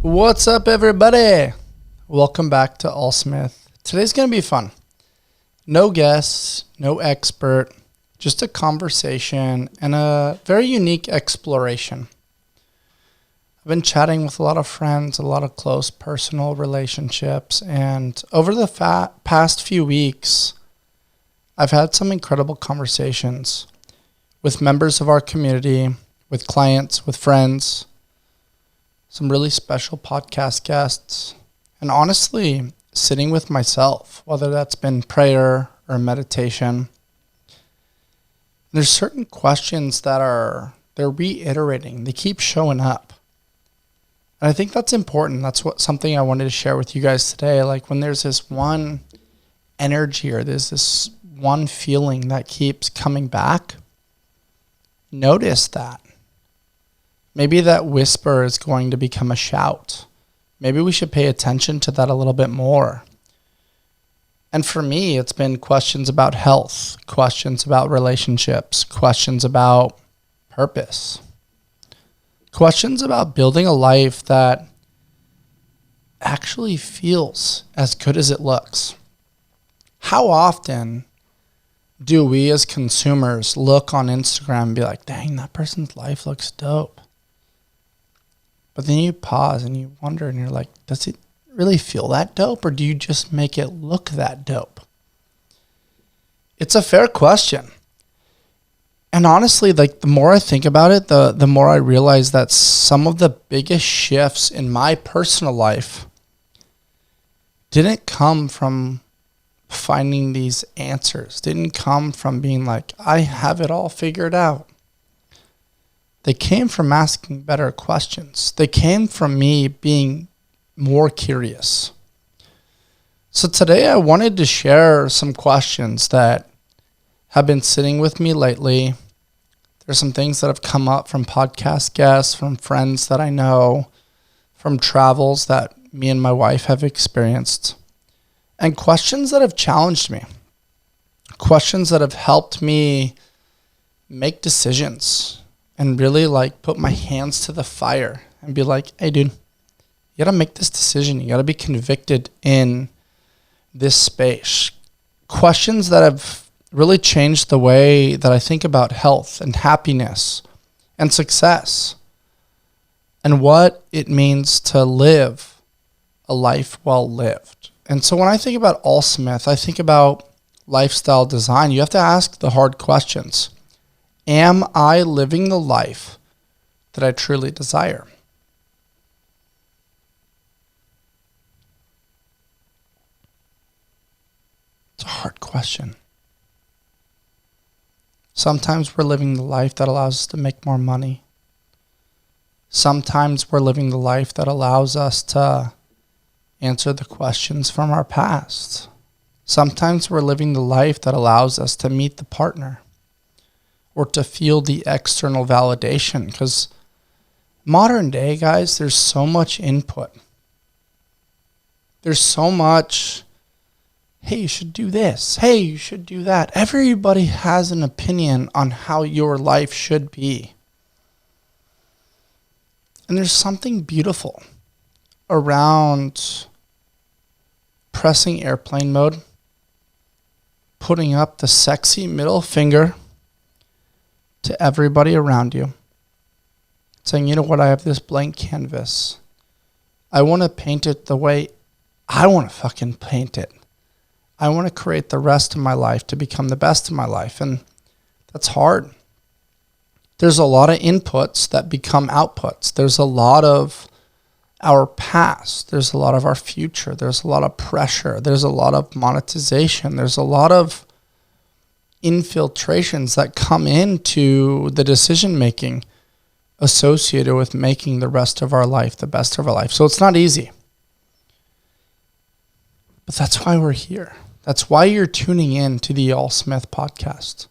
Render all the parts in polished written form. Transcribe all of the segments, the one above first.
What's up, everybody? Welcome back to ALLSMITH. Today's going to be fun. No guests, no expert, just a conversation and a very unique exploration. I've been chatting with a lot of friends, a lot of close personal relationships, and over the past few weeks, I've had some incredible conversations with members of our community, with clients, with friends, some really special podcast guests, and honestly, sitting with myself, whether that's been prayer or meditation. There's certain questions that they're reiterating. They keep showing up. And I think that's important. That's something I wanted to share with you guys today. Like when there's this one energy or there's this one feeling that keeps coming back, notice that. Maybe that whisper is going to become a shout. Maybe we should pay attention to that a little bit more. And for me, it's been questions about health, questions about relationships, questions about purpose, questions about building a life that actually feels as good as it looks. How often do we as consumers look on Instagram and be like, dang, that person's life looks dope? But then you pause and you wonder and you're like, does it really feel that dope, or do you just make it look that dope? It's a fair question. And honestly, like the more I think about it, the more I realize that some of the biggest shifts in my personal life didn't come from finding these answers, didn't come from being like, I have it all figured out. They came from asking better questions. They came from me being more curious. So today I wanted to share some questions that have been sitting with me lately. There's some things that have come up from podcast guests, from friends that I know, from travels that me and my wife have experienced, and questions that have challenged me, questions that have helped me make decisions and really like put my hands to the fire and be like, hey dude, you got to make this decision. You got to be convicted in this space. Questions that have really changed the way that I think about health and happiness and success and what it means to live a life well lived. And so when I think about ALLSMITH, I think about lifestyle design. You have to ask the hard questions. Am I living the life that I truly desire? It's a hard question. Sometimes we're living the life that allows us to make more money. Sometimes we're living the life that allows us to answer the questions from our past. Sometimes we're living the life that allows us to meet the partner or to feel the external validation. Because modern day, guys, there's so much input. There's so much, hey, you should do this. Hey, you should do that. Everybody has an opinion on how your life should be. And there's something beautiful around pressing airplane mode, putting up the sexy middle finger to everybody around you, saying, you know what, I have this blank canvas. I want to paint it the way I want to fucking paint it. I want to create the rest of my life to become the best of my life. And that's hard. There's a lot of inputs that become outputs. There's a lot of our past. There's a lot of our future. There's a lot of pressure. There's a lot of monetization. There's a lot of infiltrations that come into the decision making associated with making the rest of our life the best of our life. So it's not easy. But that's why we're here. That's why you're tuning in to the ALLSMITH podcast,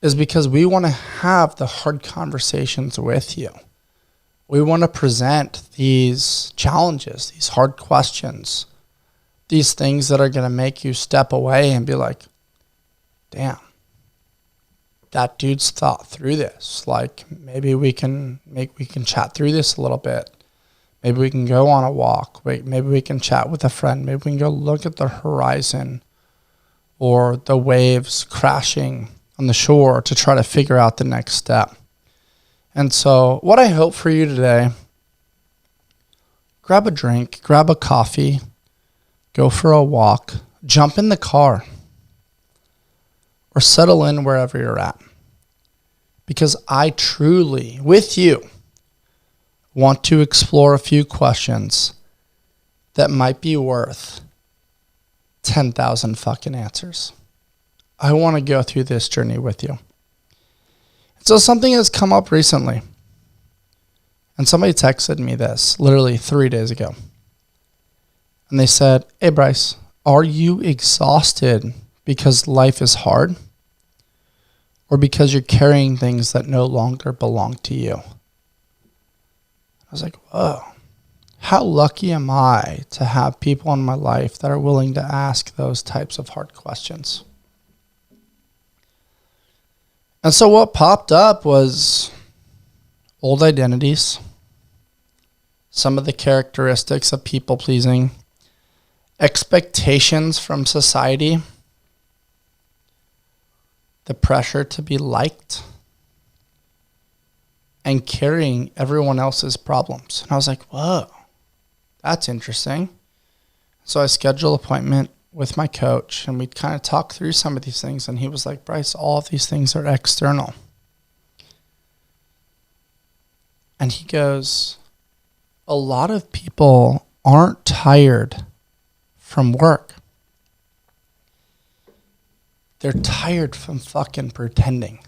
is because we want to have the hard conversations with you. We want to present these challenges, these hard questions, these things that are going to make you step away and be like, damn, that dude's thought through this. Like maybe we can chat through this a little bit. Maybe we can go on a walk. Maybe we can chat with a friend. Maybe we can go look at the horizon or the waves crashing on the shore to try to figure out the next step. And so what I hope for you today, grab a drink, grab a coffee, go for a walk, jump in the car, or settle in wherever you're at. Because I truly, with you, want to explore a few questions that might be worth 10,000 fucking answers. I want to go through this journey with you. So something has come up recently. And somebody texted me this literally 3 days ago. And they said, "Hey Bryce, are you exhausted because life is hard? Or because you're carrying things that no longer belong to you?" I was like, whoa, how lucky am I to have people in my life that are willing to ask those types of hard questions? And so what popped up was old identities, some of the characteristics of people pleasing, expectations from society, the pressure to be liked, and carrying everyone else's problems. And I was like, whoa, that's interesting. So I scheduled an appointment with my coach, and we kind of talked through some of these things. And he was like, "Bryce, all of these things are external." And he goes, "A lot of people aren't tired from work. They're tired from fucking pretending.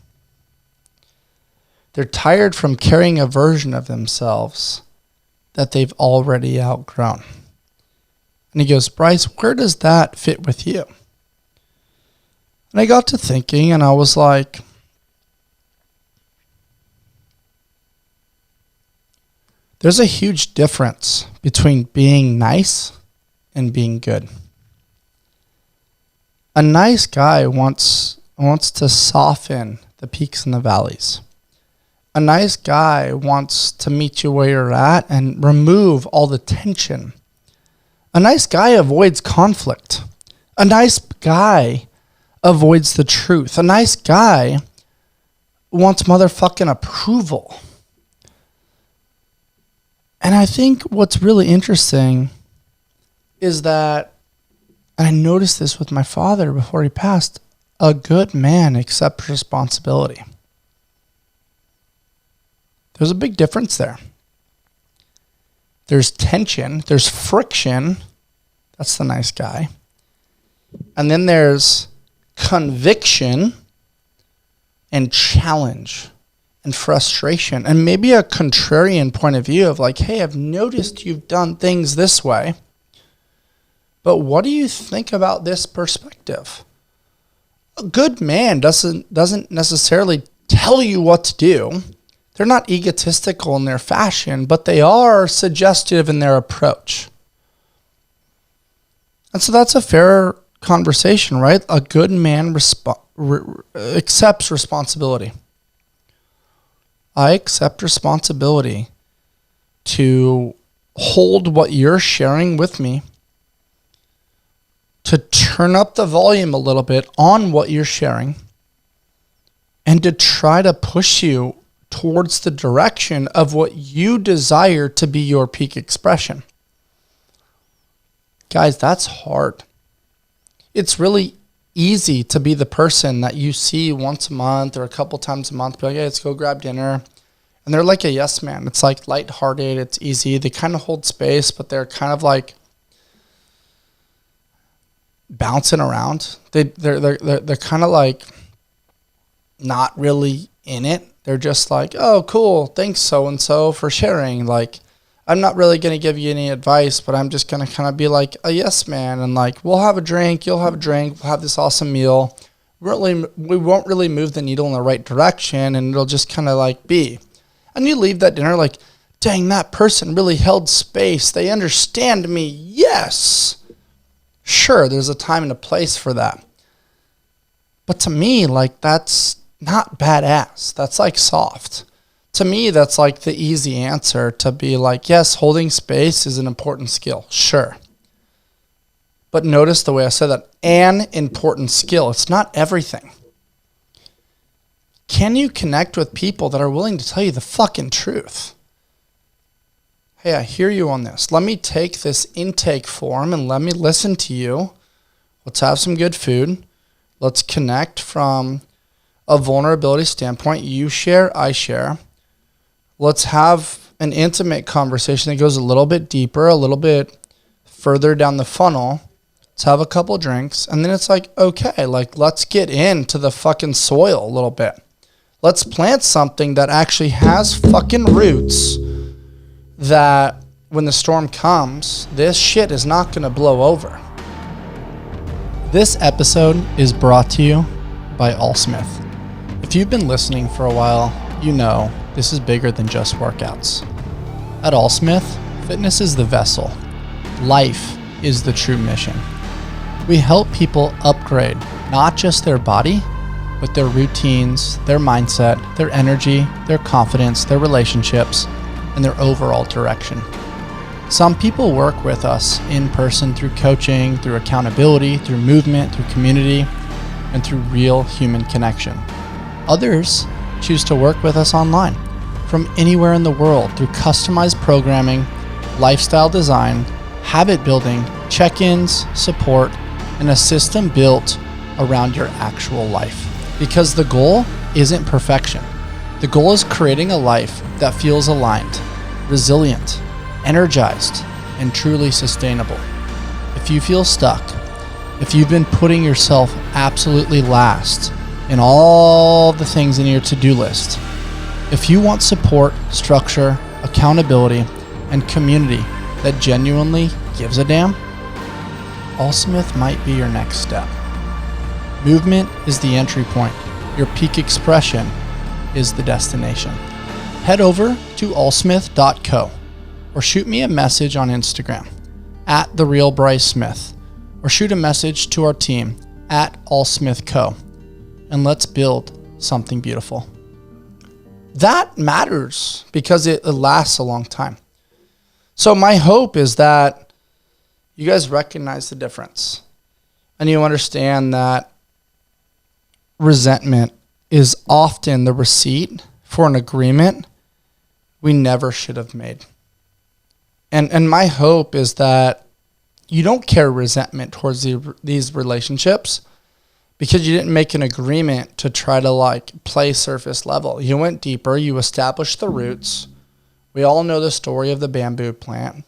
They're tired from carrying a version of themselves that they've already outgrown." And he goes, "Bryce, where does that fit with you?" And I got to thinking, and I was like, there's a huge difference between being nice and being good. A nice guy wants to soften the peaks and the valleys. A nice guy wants to meet you where you're at and remove all the tension. A nice guy avoids conflict. A nice guy avoids the truth. A nice guy wants motherfucking approval. And I think what's really interesting is that, and I noticed this with my father before he passed, a good man accepts responsibility. There's a big difference there. There's tension, there's friction. That's the nice guy. And then there's conviction and challenge and frustration and maybe a contrarian point of view of like, "Hey, I've noticed you've done things this way, but what do you think about this perspective?" A good man doesn't necessarily tell you what to do. They're not egotistical in their fashion, but they are suggestive in their approach. And so that's a fair conversation, right? A good man accepts responsibility. I accept responsibility to hold what you're sharing with me, to turn up the volume a little bit on what you're sharing, and to try to push you towards the direction of what you desire to be your peak expression. Guys, that's hard. It's really easy to be the person that you see once a month or a couple times a month, be like, "Hey, let's go grab dinner." And they're like a yes man. It's like lighthearted, it's easy. They kind of hold space, but they're kind of like bouncing around. They're kind of like not really in it. They're just like, "Oh, cool. Thanks, so-and-so, for sharing. Like, I'm not really going to give you any advice, but I'm just going to kind of be like a yes man. And like, we'll have a drink. You'll have a drink. We'll have this awesome meal. We won't really move the needle in the right direction. And it'll just kind of like be." And you leave that dinner like, "Dang, that person really held space. They understand me. Yes." Sure, there's a time and a place for that. But to me, like, that's not badass. That's like soft. To me, that's like the easy answer to be like, yes, holding space is an important skill. Sure. But notice the way I said that, an important skill. It's not everything. Can you connect with people that are willing to tell you the fucking truth? Hey, I hear you on this. Let me take this intake form and let me listen to you. Let's have some good food. Let's connect from a vulnerability standpoint. You share, I share. Let's have an intimate conversation that goes a little bit deeper, a little bit further down the funnel. Let's have a couple drinks. And then it's like, okay, like let's get into the fucking soil a little bit. Let's plant something that actually has fucking roots that when the storm comes, this shit is not going to blow over. This episode is brought to you by ALLSMITH. If you've been listening for a while, you know this is bigger than just workouts. At ALLSMITH, fitness is the vessel. Life is the true mission. We help people upgrade not just their body, but their routines, their mindset, their energy, their confidence, their relationships, and their overall direction. Some people work with us in person through coaching, through accountability, through movement, through community, and through real human connection. Others choose to work with us online from anywhere in the world through customized programming, lifestyle design, habit building, check-ins, support, and a system built around your actual life. Because the goal isn't perfection. The goal is creating a life that feels aligned, resilient, energized, and truly sustainable. If you feel stuck, if you've been putting yourself absolutely last in all the things in your to-do list, if you want support, structure, accountability, and community that genuinely gives a damn, ALLSMITH might be your next step. Movement is the entry point. Your peak expression is the destination. Head over to allsmith.co or shoot me a message on Instagram at @TheRealBryceSmith or shoot a message to our team at ALLSMITHCo, and let's build something beautiful. That matters because it lasts a long time. So my hope is that you guys recognize the difference and you understand that resentment is often the receipt for an agreement we never should have made. And my hope is that you don't carry resentment towards these relationships because you didn't make an agreement to try to like play surface level. You went deeper, you established the roots. We all know the story of the bamboo plant.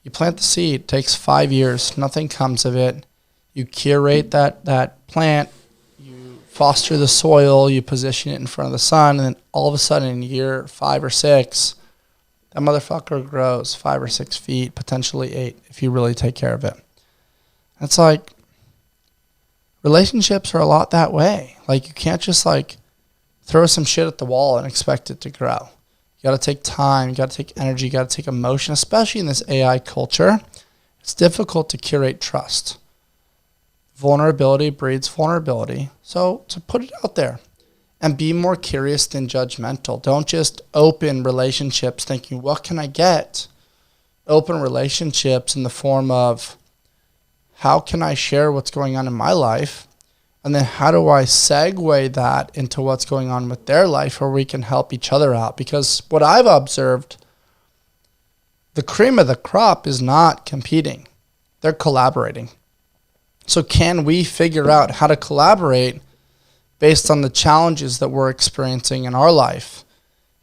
You plant the seed, it takes 5 years, nothing comes of it. You curate that plant, foster the soil, you position it in front of the sun, and then all of a sudden in year 5 or 6, that motherfucker grows 5 or 6 feet, potentially 8, if you really take care of it. It's like, relationships are a lot that way. Like, you can't just like throw some shit at the wall and expect it to grow. You got to take time, you got to take energy, you got to take emotion, especially in this AI culture. It's difficult to curate trust. Vulnerability breeds vulnerability. So to put it out there and be more curious than judgmental. Don't just open relationships thinking, what can I get? Open relationships in the form of, how can I share what's going on in my life? And then how do I segue that into what's going on with their life where we can help each other out? Because what I've observed, the cream of the crop is not competing. They're collaborating. So can we figure out how to collaborate based on the challenges that we're experiencing in our life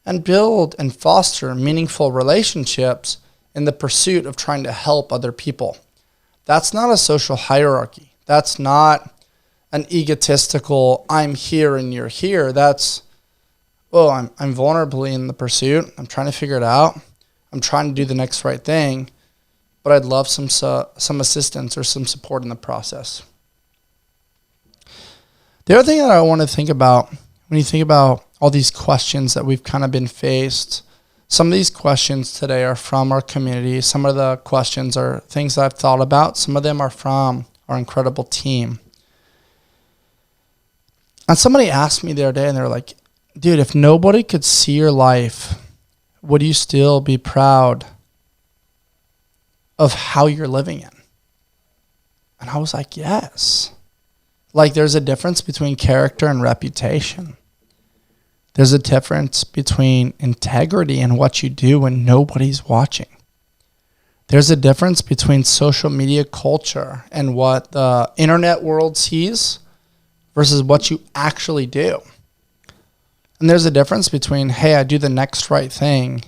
and build and foster meaningful relationships in the pursuit of trying to help other people? That's not a social hierarchy. That's not an egotistical, I'm here and you're here. That's, I'm vulnerably in the pursuit. I'm trying to figure it out. I'm trying to do the next right thing. But I'd love some assistance or some support in the process. The other thing that I want to think about, when you think about all these questions that we've kind of been faced, some of these questions today are from our community. Some of the questions are things that I've thought about. Some of them are from our incredible team. And somebody asked me the other day, and they're like, dude, if nobody could see your life, would you still be proud of how you're living it? And I was like, yes. Like, there's a difference between character and reputation. There's a difference between integrity and what you do when nobody's watching. There's a difference between social media culture and what the internet world sees versus what you actually do. And there's a difference between, hey, I do the next right thing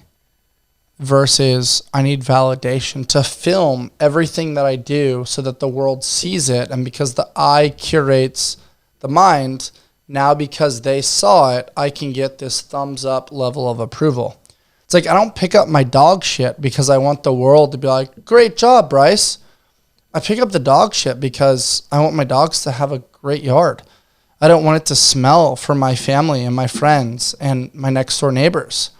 versus I need validation to film everything that I do so that the world sees it. And because the eye curates the mind, now because they saw it, I can get this thumbs up level of approval. It's like, I don't pick up my dog shit because I want the world to be like, great job, Bryce. I pick up the dog shit because I want my dogs to have a great yard. I don't want it to smell for my family and my friends and my next door neighbors.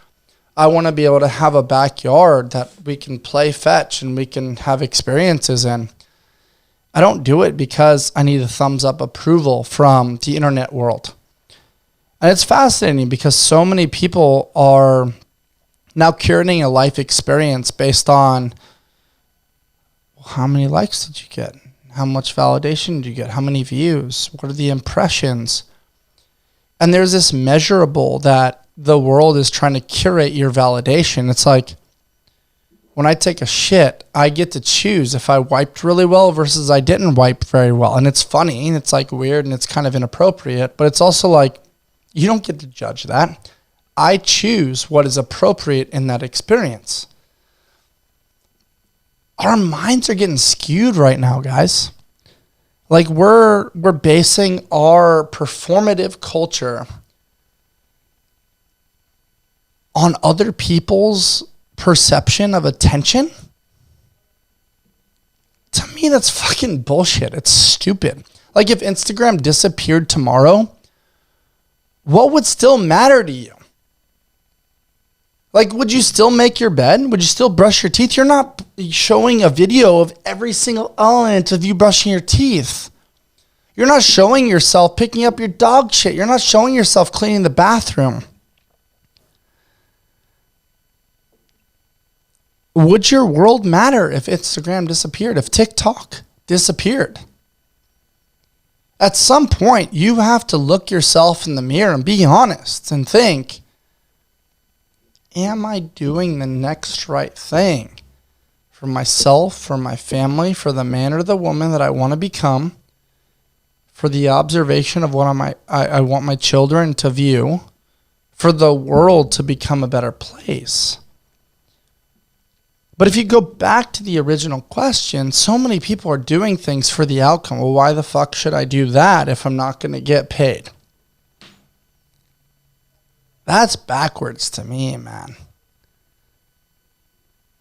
I want to be able to have a backyard that we can play fetch and we can have experiences in. I don't do it because I need a thumbs up approval from the internet world. And it's fascinating because so many people are now curating a life experience based on how many likes did you get? How much validation did you get? How many views? What are the impressions? And there's this measurable that the world is trying to curate your validation. It's like, when I take a shit, I get to choose if I wiped really well versus I didn't wipe very well. And it's funny, and it's like weird, and it's kind of inappropriate, but it's also like, you don't get to judge that. I choose what is appropriate in that experience. Our minds are getting skewed right now, guys. Like, we're basing our performative culture on other people's perception of attention. To me, that's fucking bullshit. It's stupid. Like, if Instagram disappeared tomorrow, what would still matter to you? Like, would you still make your bed? Would you still brush your teeth? You're not showing a video of every single element of you brushing your teeth. You're not showing yourself picking up your dog shit. You're not showing yourself cleaning the bathroom. Would your world matter if Instagram disappeared, if TikTok disappeared? At some point, you have to look yourself in the mirror and be honest and think, am I doing the next right thing for myself, for my family, for the man or the woman that I want to become, for the observation of what I want my children to view, for the world to become a better place? But if you go back to the original question, so many people are doing things for the outcome. Well, why the fuck should I do that if I'm not going to get paid? That's backwards to me, man.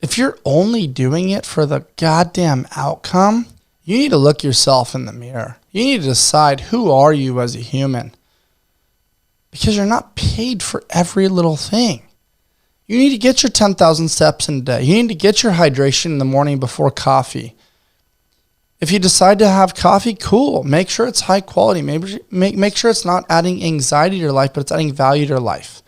If you're only doing it for the goddamn outcome, you need to look yourself in the mirror. You need to decide, who are you as a human? Because you're not paid for every little thing. You need to get your 10,000 steps in a day. You need to get your hydration in the morning before coffee. If you decide to have coffee, cool. Make sure it's high quality. Maybe make sure it's not adding anxiety to your life, but it's adding value to your life.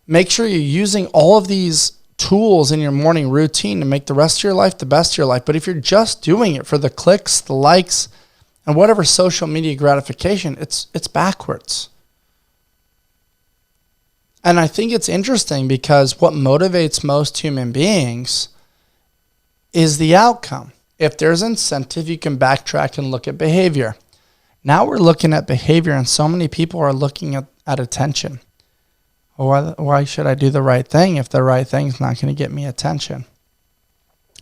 Make sure you're using all of these tools in your morning routine to make the rest of your life the best of your life. But if you're just doing it for the clicks, the likes, and whatever social media gratification, it's backwards. And I think it's interesting because what motivates most human beings is the outcome. If there's incentive, you can backtrack and look at behavior. Now we're looking at behavior, and so many people are looking at attention. Well, why should I do the right thing if the right thing's not going to get me attention?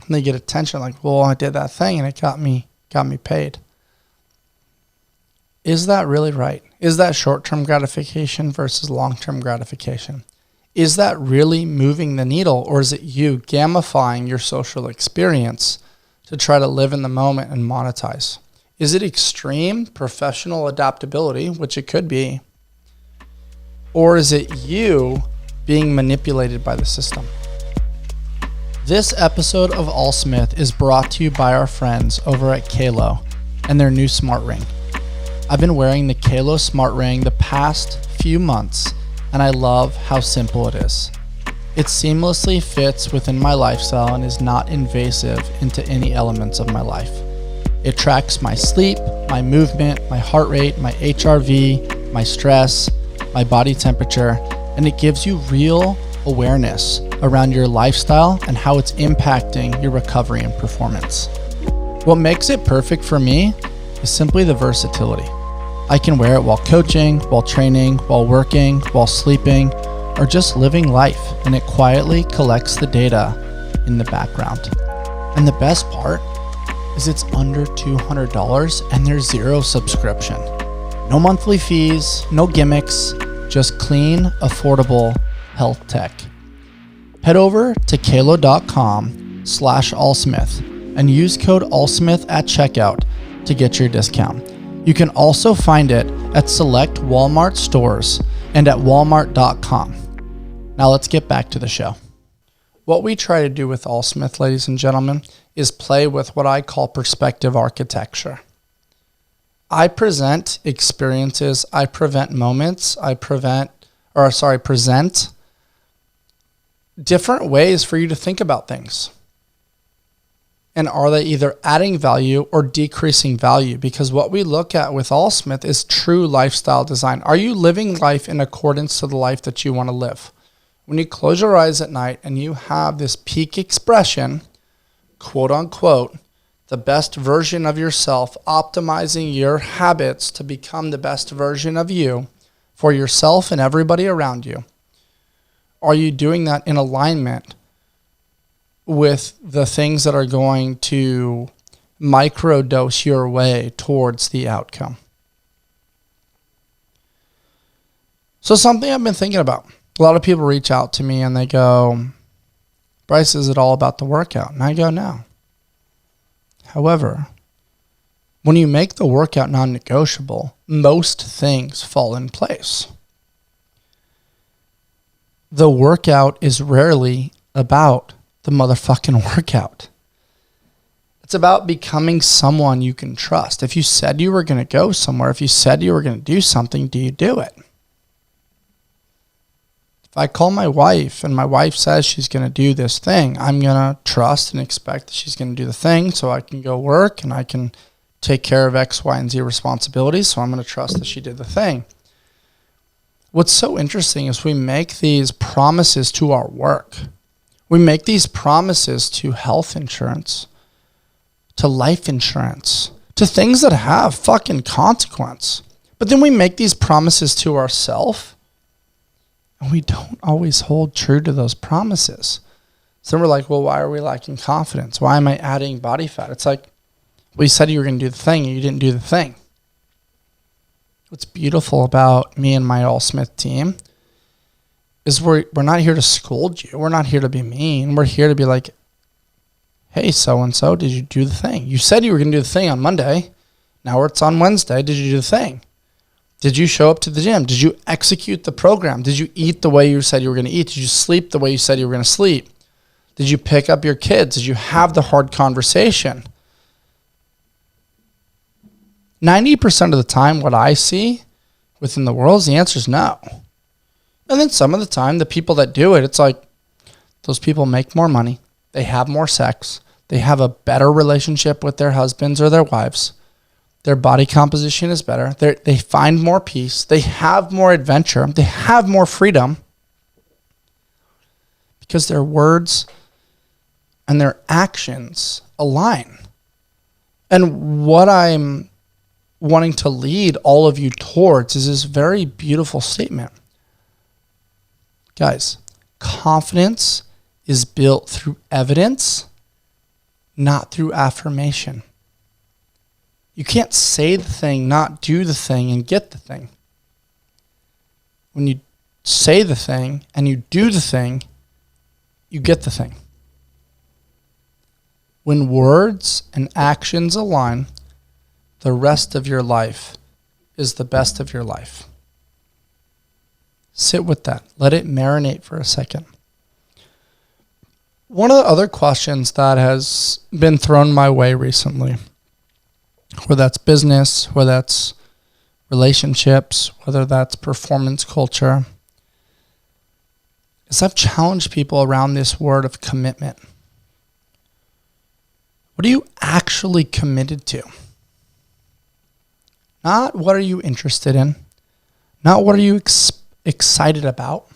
And they get attention like, well, I did that thing and it got me paid. Is that really right? Is that short-term gratification versus long-term gratification? Is that really moving the needle, or is it you gamifying your social experience to try to live in the moment and monetize? Is it extreme professional adaptability, which it could be, or is it you being manipulated by the system? This episode of ALLSMITH is brought to you by our friends over at Kalo and their new smart ring. I've been wearing the Kalo smart ring the past few months, and I love how simple it is. It seamlessly fits within my lifestyle and is not invasive into any elements of my life. It tracks my sleep, my movement, my heart rate, my HRV, my stress, my body temperature, and it gives you real awareness around your lifestyle and how it's impacting your recovery and performance. What makes it perfect for me is simply the versatility. I can wear it while coaching, while training, while working, while sleeping, or just living life, and it quietly collects the data in the background. And the best part is it's under $200 and there's zero subscription. No monthly fees, no gimmicks, just clean, affordable health tech. Head over to kalo.com/allsmith and use code ALLSMITH at checkout to get your discount. You can also find it at select Walmart stores and at walmart.com. Now let's get back to the show. What we try to do with ALLSMITH, ladies and gentlemen, is play with what I call perspective architecture. I present experiences, I present moments, present different ways for you to think about things. And are they either adding value or decreasing value? Because what we look at with ALLSMITH is true lifestyle design. Are you living life in accordance to the life that you want to live? When you close your eyes at night and you have this peak expression, quote unquote, the best version of yourself, optimizing your habits to become the best version of you for yourself and everybody around you. Are you doing that in alignment with the things that are going to microdose your way towards the outcome? So something I've been thinking about. A lot of people reach out to me and they go, Bryce, is it all about the workout? And I go, no. However, when you make the workout non-negotiable, most things fall in place. The workout is rarely about the motherfucking workout. It's about becoming someone you can trust. If you said you were going to go somewhere, if you said you were going to do something, do you do it? If I call my wife and my wife says she's going to do this thing, I'm going to trust and expect that she's going to do the thing so I can go work and I can take care of X, Y, and Z responsibilities. So I'm going to trust that she did the thing. What's so interesting is we make these promises to our work. We make these promises to health insurance, to life insurance, to things that have fucking consequence. But then we make these promises to ourselves, and we don't always hold true to those promises. So we're like, well, why are we lacking confidence? Why am I adding body fat? It's like, well, you said you were going to do the thing, and you didn't do the thing. What's beautiful about me and my ALLSMITH team is we're not here to scold you. We're not here to be mean. We're here to be like, hey, so-and-so, did you do the thing? You said you were going to do the thing on Monday. Now it's on Wednesday. Did you do the thing? Did you show up to the gym? Did you execute the program? Did you eat the way you said you were going to eat? Did you sleep the way you said you were going to sleep? Did you pick up your kids? Did you have the hard conversation? 90% of the time, what I see within the world is the answer is no. And then some of the time, the people that do it, it's like those people make more money. They have more sex. They have a better relationship with their husbands or their wives. Their body composition is better. They find more peace. They have more adventure. They have more freedom because their words and their actions align. And what I'm wanting to lead all of you towards is this very beautiful statement. Guys, confidence is built through evidence, not through affirmation. You can't say the thing, not do the thing, and get the thing. When you say the thing and you do the thing, you get the thing. When words and actions align, the rest of your life is the best of your life. Sit with that. Let it marinate for a second. One of the other questions that has been thrown my way recently, whether that's business, whether that's relationships, whether that's performance culture, is I've challenged people around this word of commitment. What are you actually committed to? Not what are you interested in, not what are you excited about,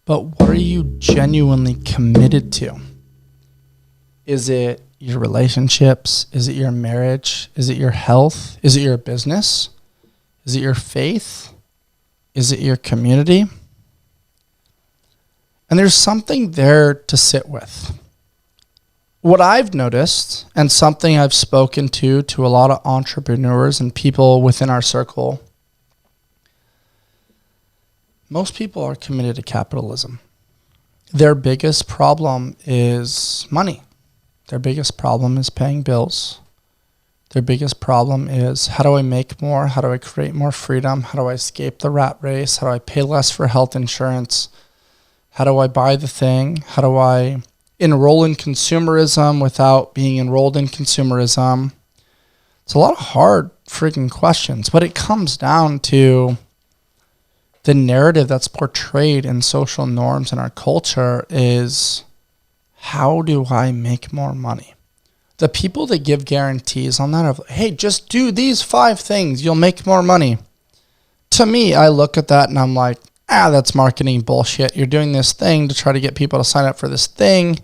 but what are you genuinely committed to? Is it your relationships? Is it your marriage? Is it your health? Is it your business? Is it your faith? Is it your community? And there's something there to sit with. What I've noticed, and something I've spoken to a lot of entrepreneurs and people within our circle, most people are committed to capitalism. Their biggest problem is money. Their biggest problem is paying bills. Their biggest problem is, how do I make more? How do I create more freedom? How do I escape the rat race? How do I pay less for health insurance? How do I buy the thing? How do I enroll in consumerism without being enrolled in consumerism? It's a lot of hard freaking questions, but it comes down to the narrative that's portrayed in social norms in our culture is, how do I make more money? The people that give guarantees on that of, hey, just do these 5 things, you'll make more money. To me, I look at that and I'm like, that's marketing bullshit. You're doing this thing to try to get people to sign up for this thing.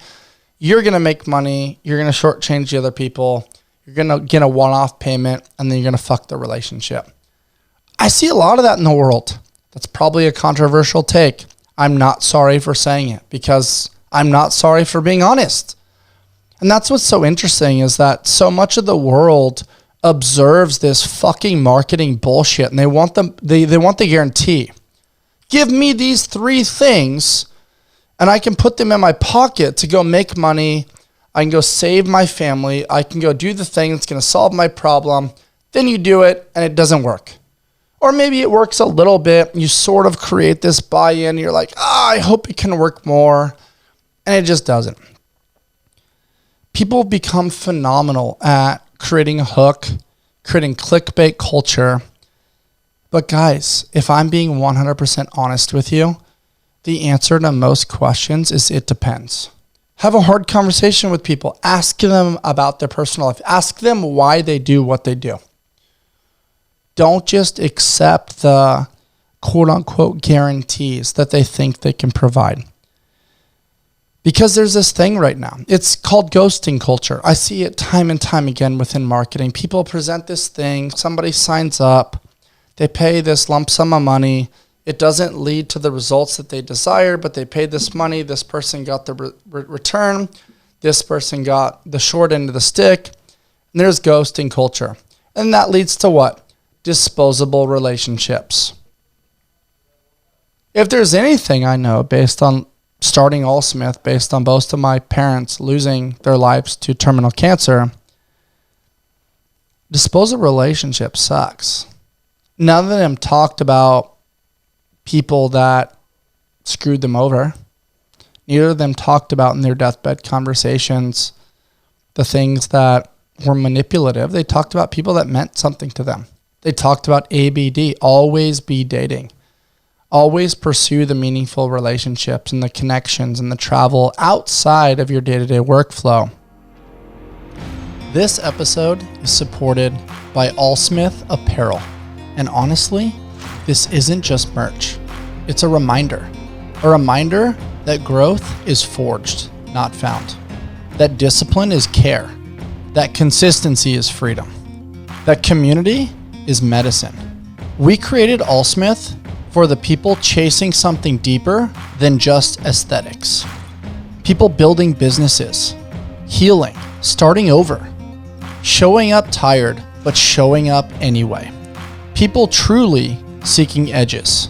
You're going to make money. You're going to shortchange the other people. You're going to get a one-off payment, and then you're going to fuck the relationship. I see a lot of that in the world. That's probably a controversial take. I'm not sorry for saying it because I'm not sorry for being honest. And that's what's so interesting is that so much of the world observes this fucking marketing bullshit, and they want the guarantee. Give me these 3 things and I can put them in my pocket to go make money. I can go save my family. I can go do the thing that's going to solve my problem. Then you do it and it doesn't work. Or maybe it works a little bit. You sort of create this buy-in. You're like, I hope it can work more. And it just doesn't. People become phenomenal at creating a hook, creating clickbait culture. But guys, if I'm being 100% honest with you, the answer to most questions is it depends. Have a hard conversation with people. Ask them about their personal life. Ask them why they do what they do. Don't just accept the quote unquote guarantees that they think they can provide. Because there's this thing right now. It's called ghosting culture. I see it time and time again within marketing. People present this thing. Somebody signs up. They pay this lump sum of money. It doesn't lead to the results that they desire, but they paid this money. This person got the return. This person got the short end of the stick. And there's ghosting culture. And that leads to what? Disposable relationships. If there's anything I know based on starting ALLSMITH, based on both of my parents losing their lives to terminal cancer, disposable relationship sucks. None of them talked about people that screwed them over. Neither of them talked about in their deathbed conversations the things that were manipulative. They talked about people that meant something to them. They talked about ABD, always be dating. Always pursue the meaningful relationships and the connections and the travel outside of your day-to-day workflow. This episode is supported by ALLSMITH Apparel. And honestly, this isn't just merch. It's a reminder. A reminder that growth is forged, not found. That discipline is care. That consistency is freedom. That community is medicine. We created ALLSMITH for the people chasing something deeper than just aesthetics. People building businesses, healing, starting over, showing up tired, but showing up anyway. People truly seeking edges.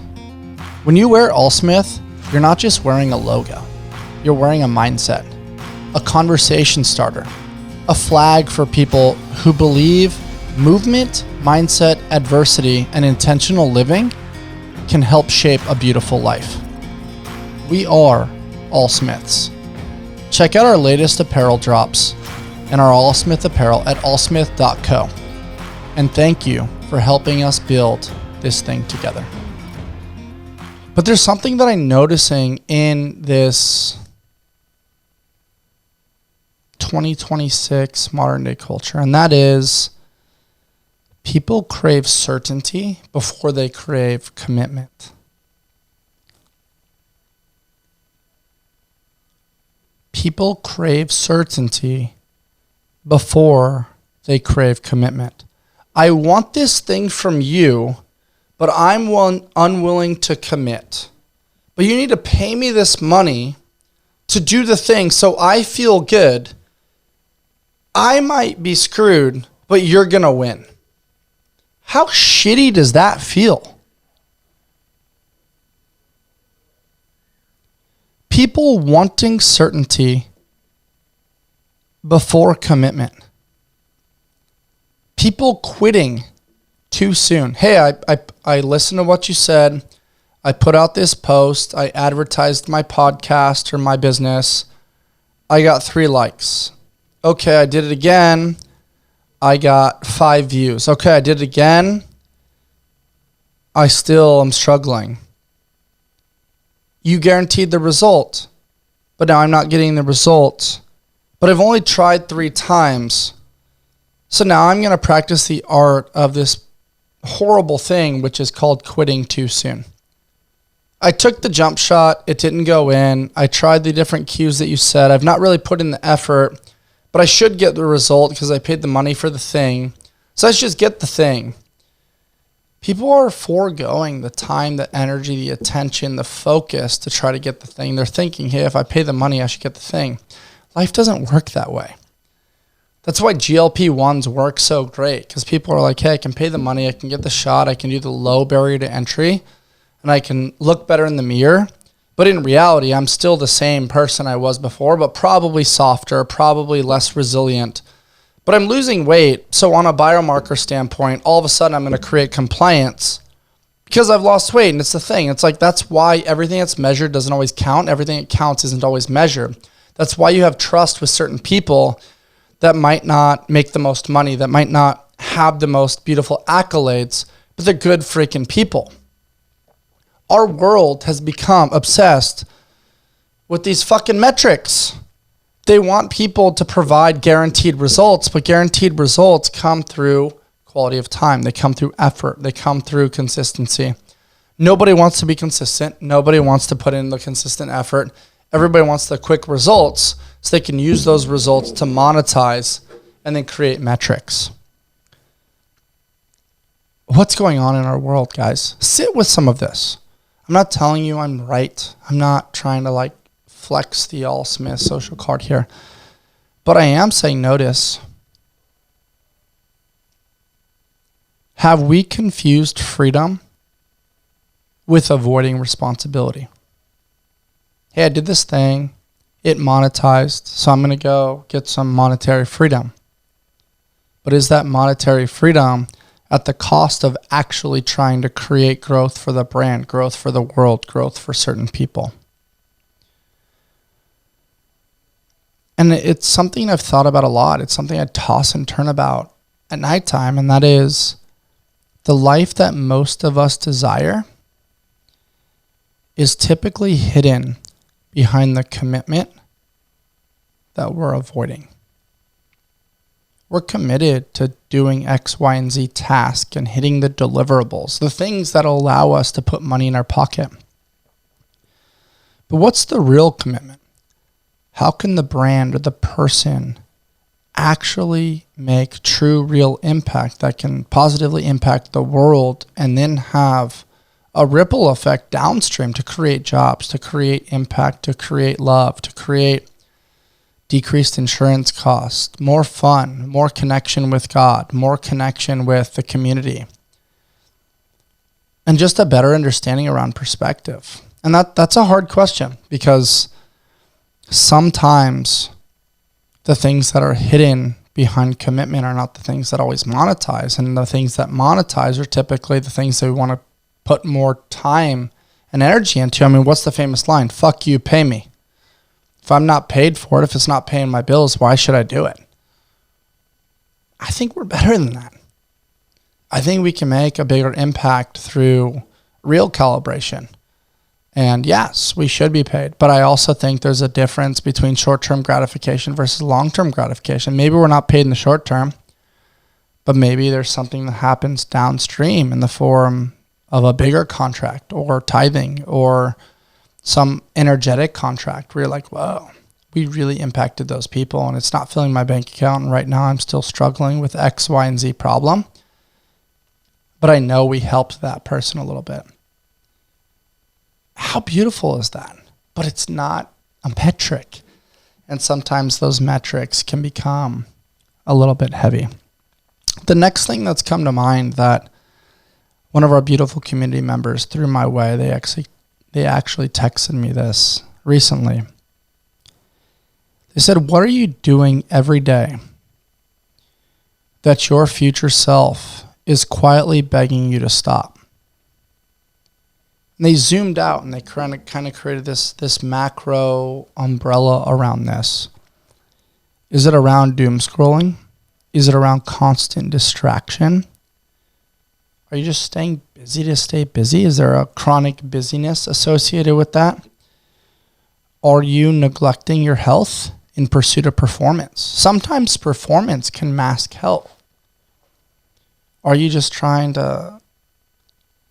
When you wear ALLSMITH, you're not just wearing a logo. You're wearing a mindset, a conversation starter, a flag for people who believe movement, mindset, adversity, and intentional living can help shape a beautiful life. We are ALLSMITHs. Check out our latest apparel drops and our ALLSMITH apparel at allsmith.co. And thank you for helping us build this thing together. But there's something that I'm noticing in this 2026 modern day culture, and that is people crave certainty before they crave commitment. People crave certainty before they crave commitment. I want this thing from you, but I'm unwilling to commit. But you need to pay me this money to do the thing so I feel good. I might be screwed, but you're going to win. How shitty does that feel? People wanting certainty before commitment. People quitting too soon. Hey, I listened to what you said. I put out this post. I advertised my podcast or my business. I got 3 likes. Okay, I did it again. I got 5 views. Okay, I did it again. I still am struggling. You guaranteed the result, but now I'm not getting the result. But I've only tried 3 times. So now I'm going to practice the art of this horrible thing, which is called quitting too soon. I took the jump shot. It didn't go in. I tried the different cues that you said. I've not really put in the effort, but I should get the result because I paid the money for the thing. So I should just get the thing. People are foregoing the time, the energy, the attention, the focus to try to get the thing. They're thinking, hey, if I pay the money, I should get the thing. Life doesn't work that way. That's why GLP-1s work so great, because people are like, hey, I can pay the money, I can get the shot, I can do the low barrier to entry, and I can look better in the mirror. But in reality, I'm still the same person I was before, but probably softer, probably less resilient. But I'm losing weight, so on a biomarker standpoint, all of a sudden I'm going to create compliance because I've lost weight, and it's the thing. It's like that's why everything that's measured doesn't always count. Everything that counts isn't always measured. That's why you have trust with certain people that might not make the most money, that might not have the most beautiful accolades, but they're good freaking people. Our world has become obsessed with these fucking metrics. They want people to provide guaranteed results, but guaranteed results come through quality of time. They come through effort. They come through consistency. Nobody wants to be consistent. Nobody wants to put in the consistent effort. Everybody wants the quick results so they can use those results to monetize and then create metrics. What's going on in our world, guys? Sit with some of this. I'm not telling you I'm right. I'm not trying to flex the ALLSMITH social card here. But I am saying notice. Have we confused freedom with avoiding responsibility? Hey, I did this thing. It monetized, so I'm going to go get some monetary freedom. But is that monetary freedom at the cost of actually trying to create growth for the brand, growth for the world, growth for certain people? And it's something I've thought about a lot. It's something I toss and turn about at nighttime, and that is the life that most of us desire is typically hidden behind the commitment that we're avoiding. We're committed to doing X, Y, and Z task and hitting the deliverables, the things that allow us to put money in our pocket. But what's the real commitment? How can the brand or the person actually make true, real impact that can positively impact the world and then have a ripple effect downstream to create jobs, to create impact, to create love, to create decreased insurance costs, more fun, more connection with God, more connection with the community, and just a better understanding around perspective? And that's a hard question, because sometimes the things that are hidden behind commitment are not the things that always monetize, and the things that monetize are typically the things that we want to put more time and energy into. I mean, what's the famous line? Fuck you, pay me. If I'm not paid for it, if it's not paying my bills, why should I do it? I think we're better than that. I think we can make a bigger impact through real calibration, And yes, we should be paid. But I also think there's a difference between short-term gratification versus long-term gratification. Maybe we're not paid in the short term, but maybe there's something that happens downstream in the form of a bigger contract or tithing or some energetic contract where you're like, whoa, we really impacted those people and it's not filling my bank account. And right now I'm still struggling with X, Y, and Z problem. But I know we helped that person a little bit. How beautiful is that? But it's not a metric. And sometimes those metrics can become a little bit heavy. The next thing that's come to mind that one of our beautiful community members threw my way, they actually texted me this recently. They said, what are you doing every day that your future self is quietly begging you to stop? And they zoomed out and they kind of created this macro umbrella around this. Is it around doom scrolling? Is it around constant distraction? Are you just staying busy to stay busy? Is there a chronic busyness associated with that? Are you neglecting your health in pursuit of performance? Sometimes performance can mask health. Are you just trying to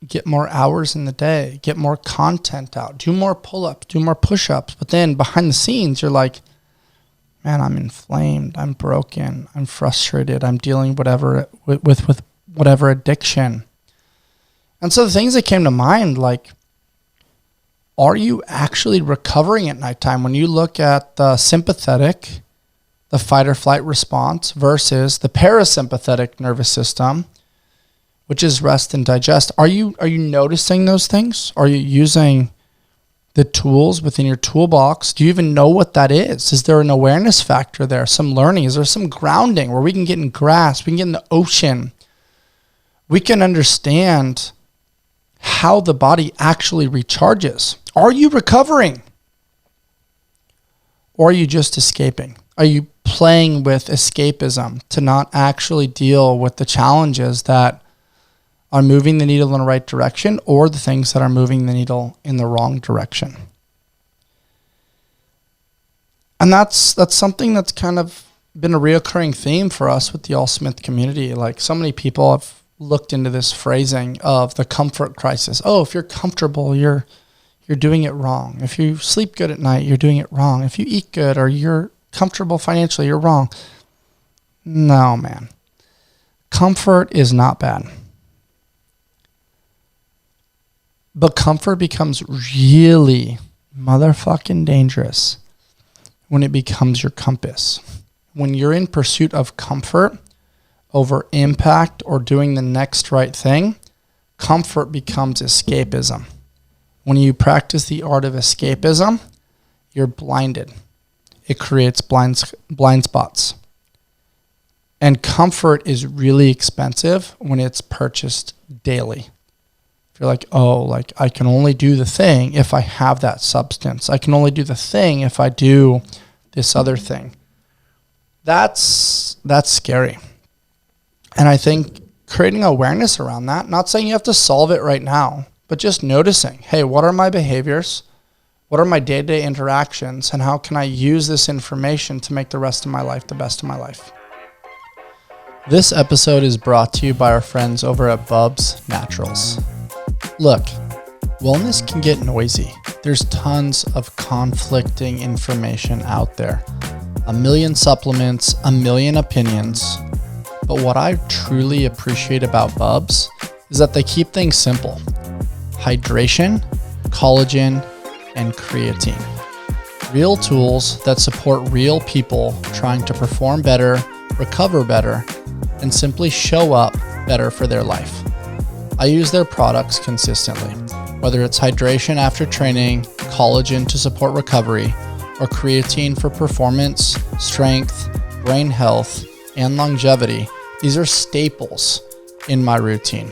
get more hours in the day, get more content out, do more pull-ups, do more push-ups, but then behind the scenes, you're like, man, I'm inflamed, I'm broken, I'm frustrated, I'm dealing with whatever addiction. And so the things that came to mind, like, are you actually recovering at nighttime? When you look at the sympathetic, the fight or flight response versus the parasympathetic nervous system, which is rest and digest. Are you noticing those things? Are you using the tools within your toolbox? Do you even know what that is? Is there an awareness factor there? Some learning? Is there some grounding where we can get in grass? We can get in the ocean. We can understand how the body actually recharges. Are you recovering? Or are you just escaping? Are you playing with escapism to not actually deal with the challenges that are moving the needle in the right direction or the things that are moving the needle in the wrong direction? And that's something that's kind of been a reoccurring theme for us with the ALLSMITH community. Like, so many people have looked into this phrasing of the comfort crisis. Oh, if you're comfortable, you're doing it wrong. If you sleep good at night, you're doing it wrong. If you eat good or you're comfortable financially, you're wrong. No, man. Comfort is not bad. But comfort becomes really motherfucking dangerous when it becomes your compass. When you're in pursuit of comfort over impact or doing the next right thing, comfort becomes escapism. When you practice the art of escapism, you're blinded. It creates blind spots. And comfort is really expensive when it's purchased daily. If you're like, oh, like I can only do the thing if I have that substance. I can only do the thing if I do this other thing. That's scary. And I think creating awareness around that, not saying you have to solve it right now, but just noticing, hey, what are my behaviors? What are my day-to-day interactions? And how can I use this information to make the rest of my life the best of my life? This episode is brought to you by our friends over at Bubs Naturals. Look, wellness can get noisy. There's tons of conflicting information out there. A million supplements, a million opinions. But what I truly appreciate about Bubs is that they keep things simple. Hydration, collagen, and creatine. Real tools that support real people trying to perform better, recover better, and simply show up better for their life. I use their products consistently, whether it's hydration after training, collagen to support recovery, or creatine for performance, strength, brain health, and longevity. These are staples in my routine.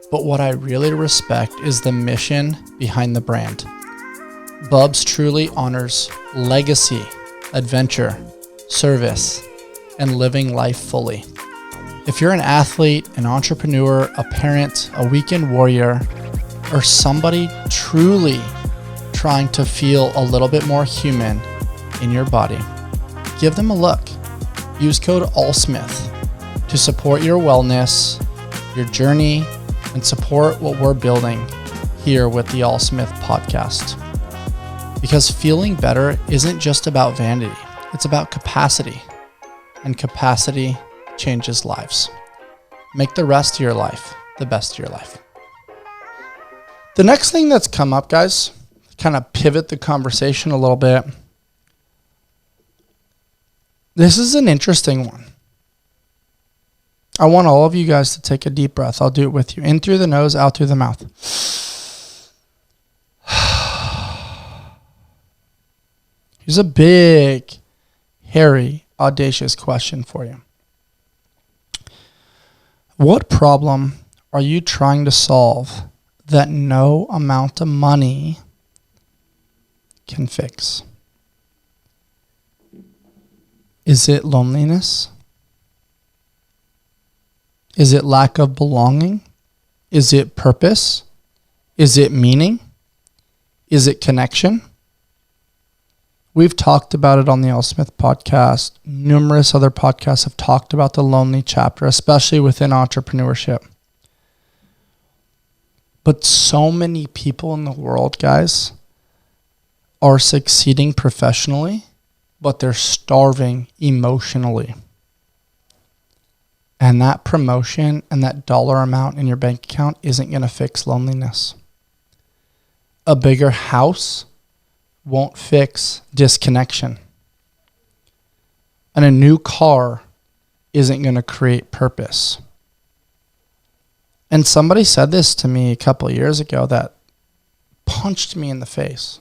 But what I really respect is the mission behind the brand. Bubs truly honors legacy, adventure, service, and living life fully. If you're an athlete, an entrepreneur, a parent, a weekend warrior, or somebody truly trying to feel a little bit more human in your body, give them a look. Use code ALLSMITH to support your wellness, your journey, and support what we're building here with the ALLSMITH podcast. Because feeling better isn't just about vanity, it's about capacity. And capacity changes lives. Make the rest of your life the best of your life. The next thing that's come up, guys, kind of pivot the conversation a little bit. This is an interesting one. I want all of you guys to take a deep breath. I'll do it with you. In through the nose, out through the mouth. Here's a big, hairy, audacious question for you. What problem are you trying to solve that no amount of money can fix? Is it loneliness? Is it lack of belonging? Is it purpose? Is it meaning? Is it connection? We've talked about it on the ALLSMITH podcast. Numerous other podcasts have talked about the lonely chapter, especially within entrepreneurship. But so many people in the world, guys, are succeeding professionally, but they're starving emotionally. And that promotion and that dollar amount in your bank account isn't going to fix loneliness. A bigger house won't fix disconnection. And a new car isn't going to create purpose. And somebody said this to me a couple of years ago that punched me in the face.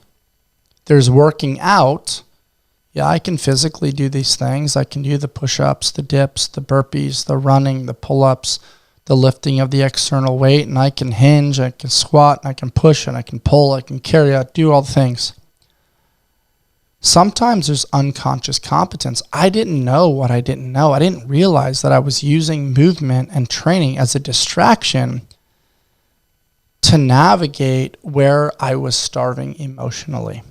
There's working out. Yeah, I can physically do these things. I can do the push-ups, the dips, the burpees, the running, the pull-ups, the lifting of the external weight, and I can hinge, I can squat, and I can push, and I can pull, I can carry out, do all the things. Sometimes there's unconscious competence. I didn't know what I didn't know. I didn't realize that I was using movement and training as a distraction to navigate where I was starving emotionally.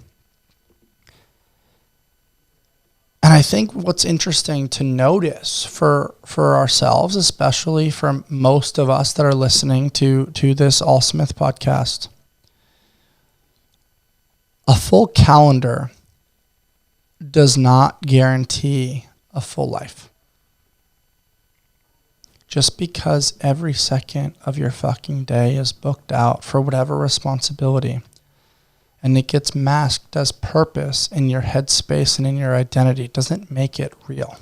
And I think what's interesting to notice for ourselves, especially for most of us that are listening to this ALLSMITH podcast, a full calendar does not guarantee a full life. Just because every second of your fucking day is booked out for whatever responsibility, and it gets masked as purpose in your headspace and in your identity, doesn't make it real.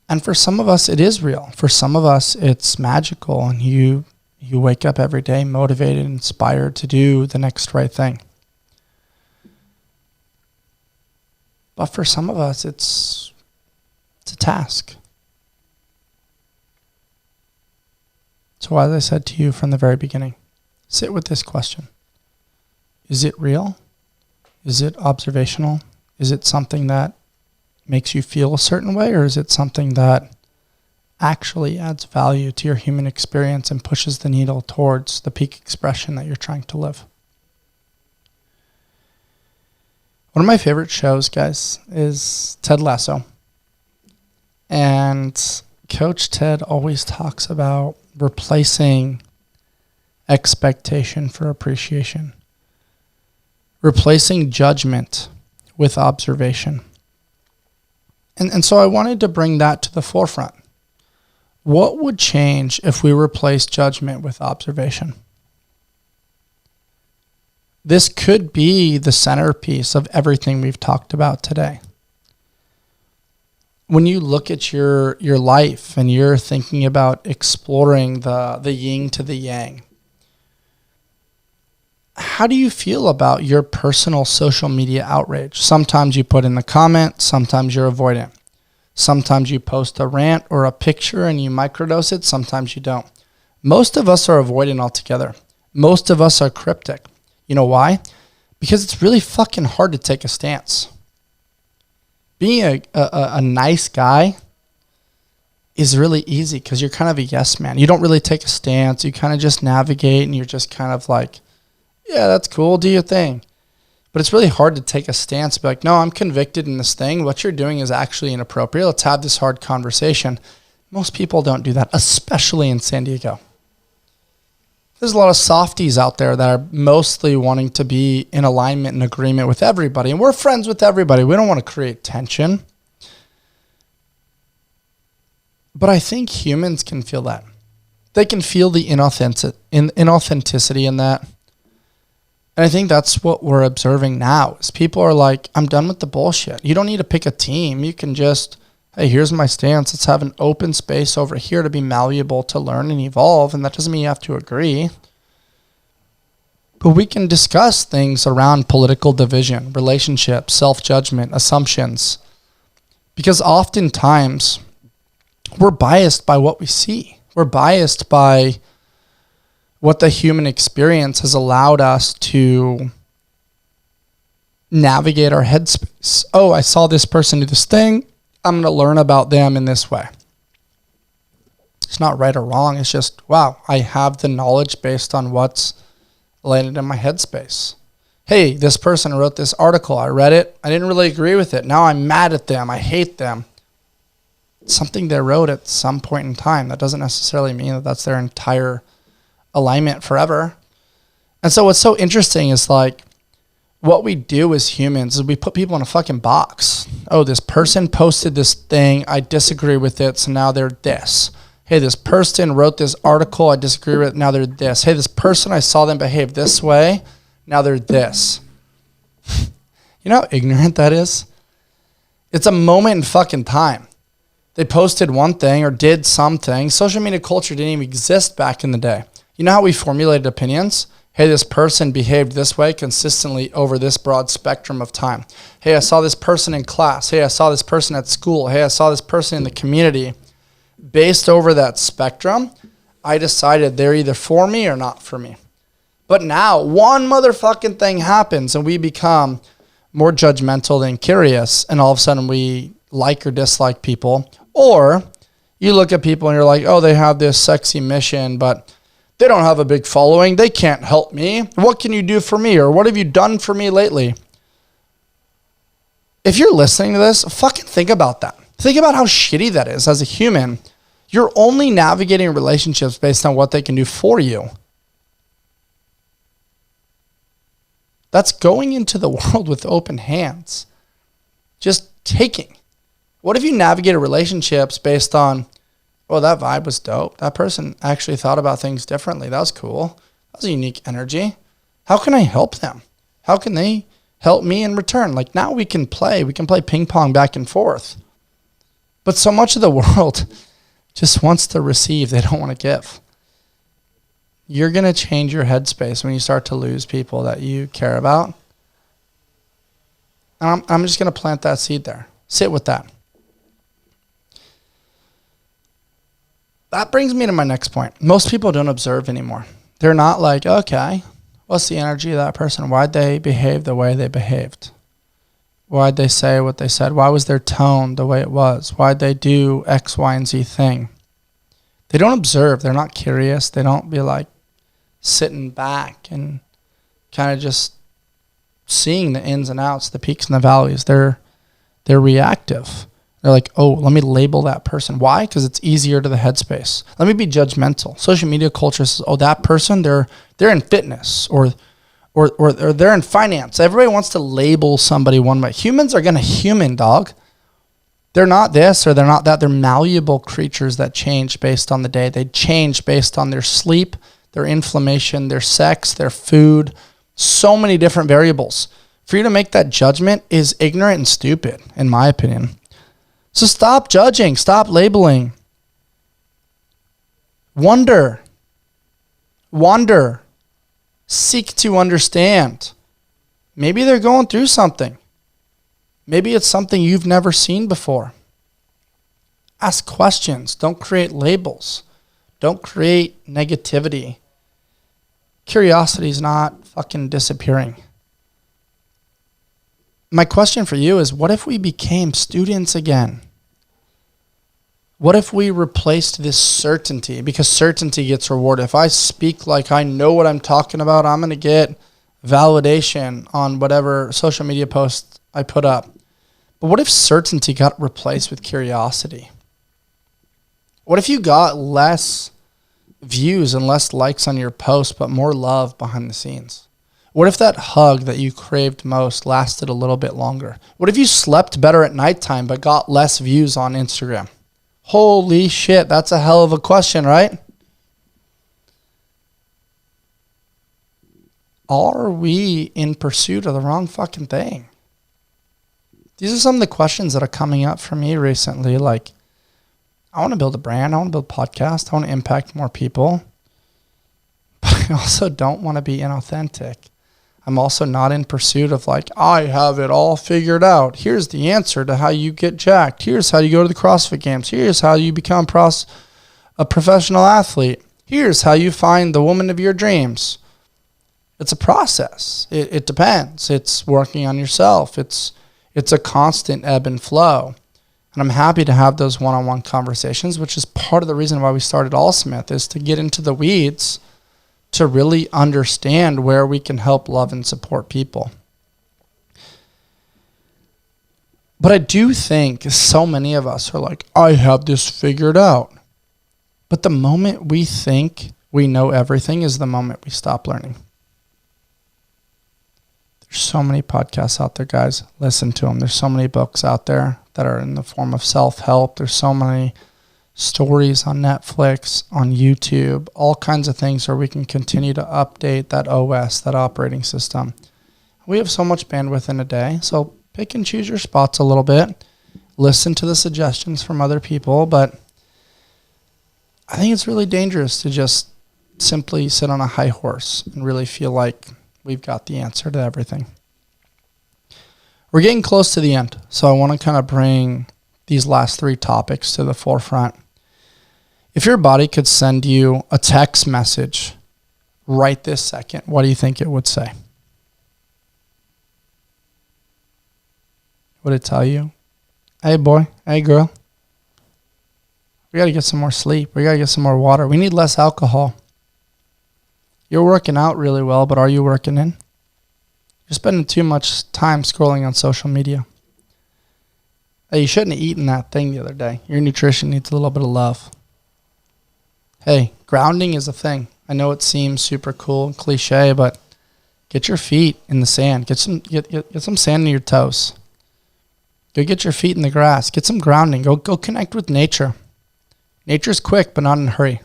And for some of us, it is real. For some of us, it's magical, and you wake up every day motivated, inspired to do the next right thing. But for some of us, it's a task. So as I said to you from the very beginning, sit with this question. Is it real? Is it observational? Is it something that makes you feel a certain way, or is it something that actually adds value to your human experience and pushes the needle towards the peak expression that you're trying to live? One of my favorite shows, guys, is Ted Lasso. And Coach Ted always talks about replacing expectation for appreciation, replacing judgment with observation. And so I wanted to bring that to the forefront. What would change if we replaced judgment with observation? This could be the centerpiece of everything we've talked about today. When you look at your life and you're thinking about exploring the yin to the yang, how do you feel about your personal social media outrage? Sometimes you put in the comment, sometimes you're avoidant. Sometimes you post a rant or a picture and you microdose it, sometimes you don't. Most of us are avoidant altogether. Most of us are cryptic. You know why? Because it's really fucking hard to take a stance. Being a nice guy is really easy because you're kind of a yes man. You don't really take a stance. You kind of just navigate and you're just kind of like, yeah, that's cool. Do your thing. But it's really hard to take a stance and be like, no, I'm convicted in this thing. What you're doing is actually inappropriate. Let's have this hard conversation. Most people don't do that, especially in San Diego. There's a lot of softies out there that are mostly wanting to be in alignment and agreement with everybody. And we're friends with everybody. We don't want to create tension. But I think humans can feel that. They can feel the inauthenticity in that. And I think that's what we're observing now is people are like, I'm done with the bullshit. You don't need to pick a team. You can just, hey, here's my stance. Let's have an open space over here to be malleable, to learn and evolve. And that doesn't mean you have to agree. But we can discuss things around political division, relationships, self-judgment, assumptions. Because oftentimes we're biased by what we see. We're biased by what the human experience has allowed us to navigate our headspace. Oh, I saw this person do this thing. I'm going to learn about them in this way. It's not right or wrong. It's just, wow, I have the knowledge based on what's landed in my headspace. Hey, this person wrote this article. I read it. I didn't really agree with it. Now I'm mad at them. I hate them. It's something they wrote at some point in time. That doesn't necessarily mean that that's their entire alignment forever. And so what's so interesting is like what we do as humans is we put people in a fucking box. Oh, this person posted this thing. I disagree with it. So now they're this. Hey, this person wrote this article. I disagree with it. Now they're this. Hey, this person, I saw them behave this way. Now they're this. You know how ignorant that is? It's a moment in fucking time. They posted one thing or did something. Social media culture didn't even exist back in the day. You know how we formulated opinions? Hey, this person behaved this way consistently over this broad spectrum of time. Hey, I saw this person in class. Hey, I saw this person at school. Hey, I saw this person in the community. Based over that spectrum, I decided they're either for me or not for me. But now one motherfucking thing happens and we become more judgmental than curious. And all of a sudden we like or dislike people. Or you look at people and you're like, oh, they have this sexy mission, but they don't have a big following. They can't help me. What can you do for me? Or what have you done for me lately? If you're listening to this, fucking think about that. Think about how shitty that is as a human. You're only navigating relationships based on what they can do for you. That's going into the world with open hands. Just taking. What if you navigated relationships based on, oh, that vibe was dope. That person actually thought about things differently. That was cool. That was a unique energy. How can I help them? How can they help me in return? Like now we can play ping pong back and forth. But so much of the world just wants to receive. They don't want to give. You're going to change your headspace when you start to lose people that you care about. And I'm just going to plant that seed there. Sit with that. That brings me to my next point. Most people don't observe anymore. They're not like, okay, what's the energy of that person? Why'd they behave the way they behaved? Why'd they say what they said? Why was their tone the way it was? Why'd they do X, Y, and Z thing? They don't observe. They're not curious. They don't be like sitting back and kind of just seeing the ins and outs, the peaks and the valleys. They're reactive. They're like, oh, let me label that person. Why? Because it's easier to the headspace. Let me be judgmental. Social media culture says, oh, that person, they're in fitness or they're in finance. Everybody wants to label somebody one way. Humans are going to human, dog. They're not this or they're not that. They're malleable creatures that change based on the day. They change based on their sleep, their inflammation, their sex, their food, so many different variables. For you to make that judgment is ignorant and stupid, in my opinion. So stop judging, stop labeling. Wander, seek to understand. Maybe they're going through something. Maybe it's something you've never seen before. Ask questions. Don't create labels. Don't create negativity. Curiosity is not fucking disappearing. My question for you is, what if we became students again? What if we replaced this certainty? Because certainty gets rewarded. If I speak like I know what I'm talking about, I'm going to get validation on whatever social media post I put up. But what if certainty got replaced with curiosity? What if you got less views and less likes on your post, but more love behind the scenes? What if that hug that you craved most lasted a little bit longer? What if you slept better at nighttime, but got less views on Instagram? Holy shit, that's a hell of a question, right? Are we in pursuit of the wrong fucking thing? These are some of the questions that are coming up for me recently. Like, I want to build a brand. I want to build a podcast. I want to impact more people. But I also don't want to be inauthentic. I'm also not in pursuit of like, I have it all figured out. Here's the answer to how you get jacked. Here's how you go to the CrossFit Games. Here's how you become a professional athlete. Here's how you find the woman of your dreams. It's a process. It depends. It's working on yourself. It's a constant ebb and flow. And I'm happy to have those one-on-one conversations, which is part of the reason why we started ALLSMITH, is to get into the weeds to really understand where we can help love and support people. But I do think so many of us are like, I have this figured out. But the moment we think we know everything is the moment we stop learning. There's so many podcasts out there, guys. Listen to them. There's so many books out there that are in the form of self-help. There's so many stories on Netflix, on YouTube, all kinds of things where we can continue to update that OS, that operating system. We have so much bandwidth in a day, so pick and choose your spots a little bit. Listen to the suggestions from other people, but I think it's really dangerous to just simply sit on a high horse and really feel like we've got the answer to everything. We're getting close to the end, so I want to kind of bring these last three topics to the forefront. If your body could send you a text message right this second, what do you think it would say? Would it tell you, hey boy, hey girl, we got to get some more sleep. We got to get some more water. We need less alcohol. You're working out really well, but are you working in? You're spending too much time scrolling on social media. Hey, you shouldn't have eaten that thing the other day. Your nutrition needs a little bit of love. Hey, grounding is a thing. I know it seems super cool and cliche, but get your feet in the sand. Get some sand in your toes. Go get your feet in the grass. Get some grounding. Go connect with nature. Nature's quick, but not in a hurry.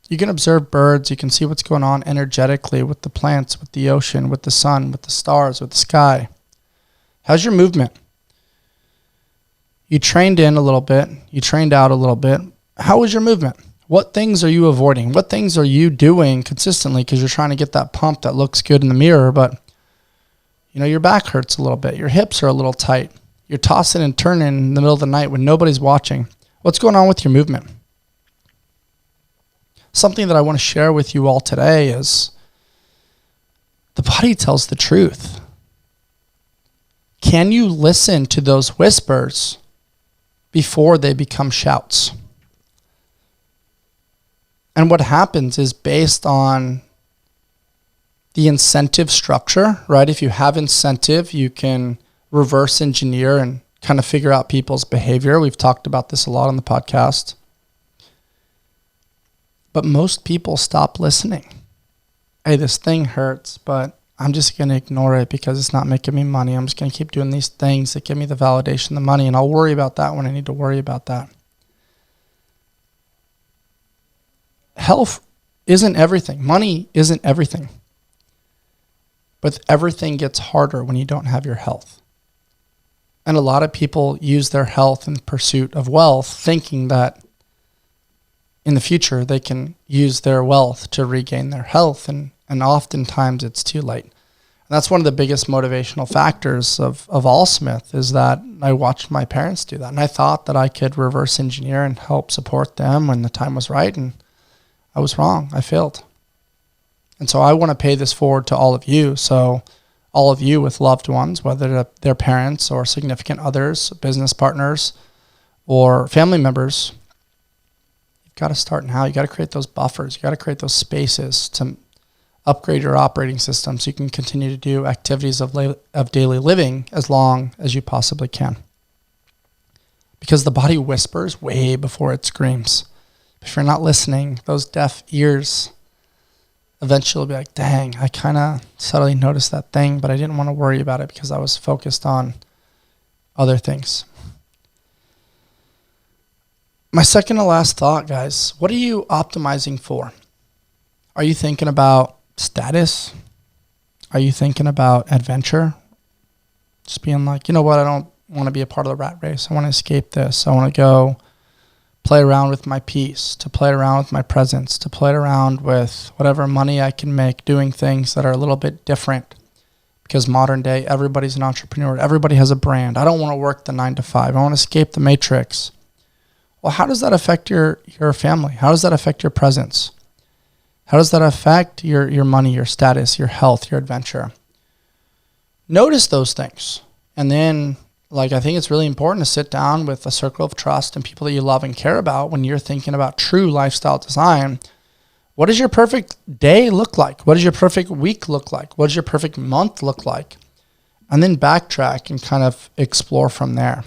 You can observe birds. You can see what's going on energetically with the plants, with the ocean, with the sun, with the stars, with the sky. How's your movement? You trained in a little bit. You trained out a little bit. How was your movement? What things are you avoiding? What things are you doing consistently because you're trying to get that pump that looks good in the mirror, but your back hurts a little bit. Your hips are a little tight. You're tossing and turning in the middle of the night when nobody's watching. What's going on with your movement? Something that I want to share with you all today is the body tells the truth. Can you listen to those whispers before they become shouts? And what happens is based on the incentive structure, right? If you have incentive, you can reverse engineer and kind of figure out people's behavior. We've talked about this a lot on the podcast. But most people stop listening. Hey, this thing hurts, but I'm just going to ignore it because it's not making me money. I'm just going to keep doing these things that give me the validation, the money, and I'll worry about that when I need to worry about that. Health isn't everything. Money isn't everything. But everything gets harder when you don't have your health. And a lot of people use their health in pursuit of wealth, thinking that in the future they can use their wealth to regain their health. And oftentimes it's too late. And that's one of the biggest motivational factors of ALLSMITH, is that I watched my parents do that. And I thought that I could reverse engineer and help support them when the time was right. And I was wrong. I failed. And so I want to pay this forward to all of you. So all of you with loved ones, whether they're parents or significant others, business partners, or family members, got to start now. You got to create those buffers. You got to create those spaces to upgrade your operating system so you can continue to do activities of daily living as long as you possibly can. Because the body whispers way before it screams. If you're not listening, those deaf ears eventually will be like, dang, I kind of subtly noticed that thing, but I didn't want to worry about it because I was focused on other things. My second to last thought, guys, what are you optimizing for? Are you thinking about status? Are you thinking about adventure? Just being like, you know what, I don't want to be a part of the rat race. I want to escape this. I want to go play around with my peace, to play around with my presence, to play around with whatever money I can make doing things that are a little bit different. Because modern day, everybody's an entrepreneur. Everybody has a brand. I don't want to work the 9 to 5. I want to escape the matrix. Well, how does that affect your family? How does that affect your presence? How does that affect your money, your status, your health, your adventure? Notice those things. And then, I think it's really important to sit down with a circle of trust and people that you love and care about when you're thinking about true lifestyle design. What does your perfect day look like? What does your perfect week look like? What does your perfect month look like? And then backtrack and kind of explore from there.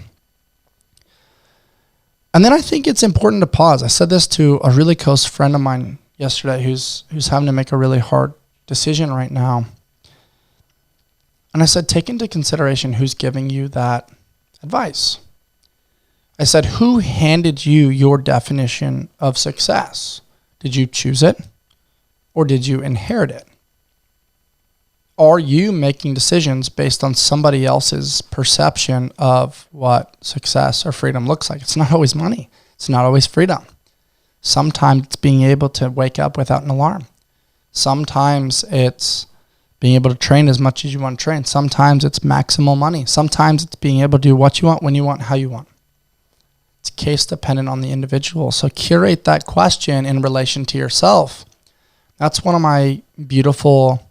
And then I think it's important to pause. I said this to a really close friend of mine yesterday who's having to make a really hard decision right now. And I said, take into consideration who's giving you that advice. I said, who handed you your definition of success? Did you choose it or did you inherit it? Are you making decisions based on somebody else's perception of what success or freedom looks like? It's not always money. It's not always freedom. Sometimes it's being able to wake up without an alarm. Sometimes it's being able to train as much as you want to train. Sometimes it's maximal money. Sometimes it's being able to do what you want, when you want, how you want. It's case dependent on the individual. So curate that question in relation to yourself. That's one of my beautiful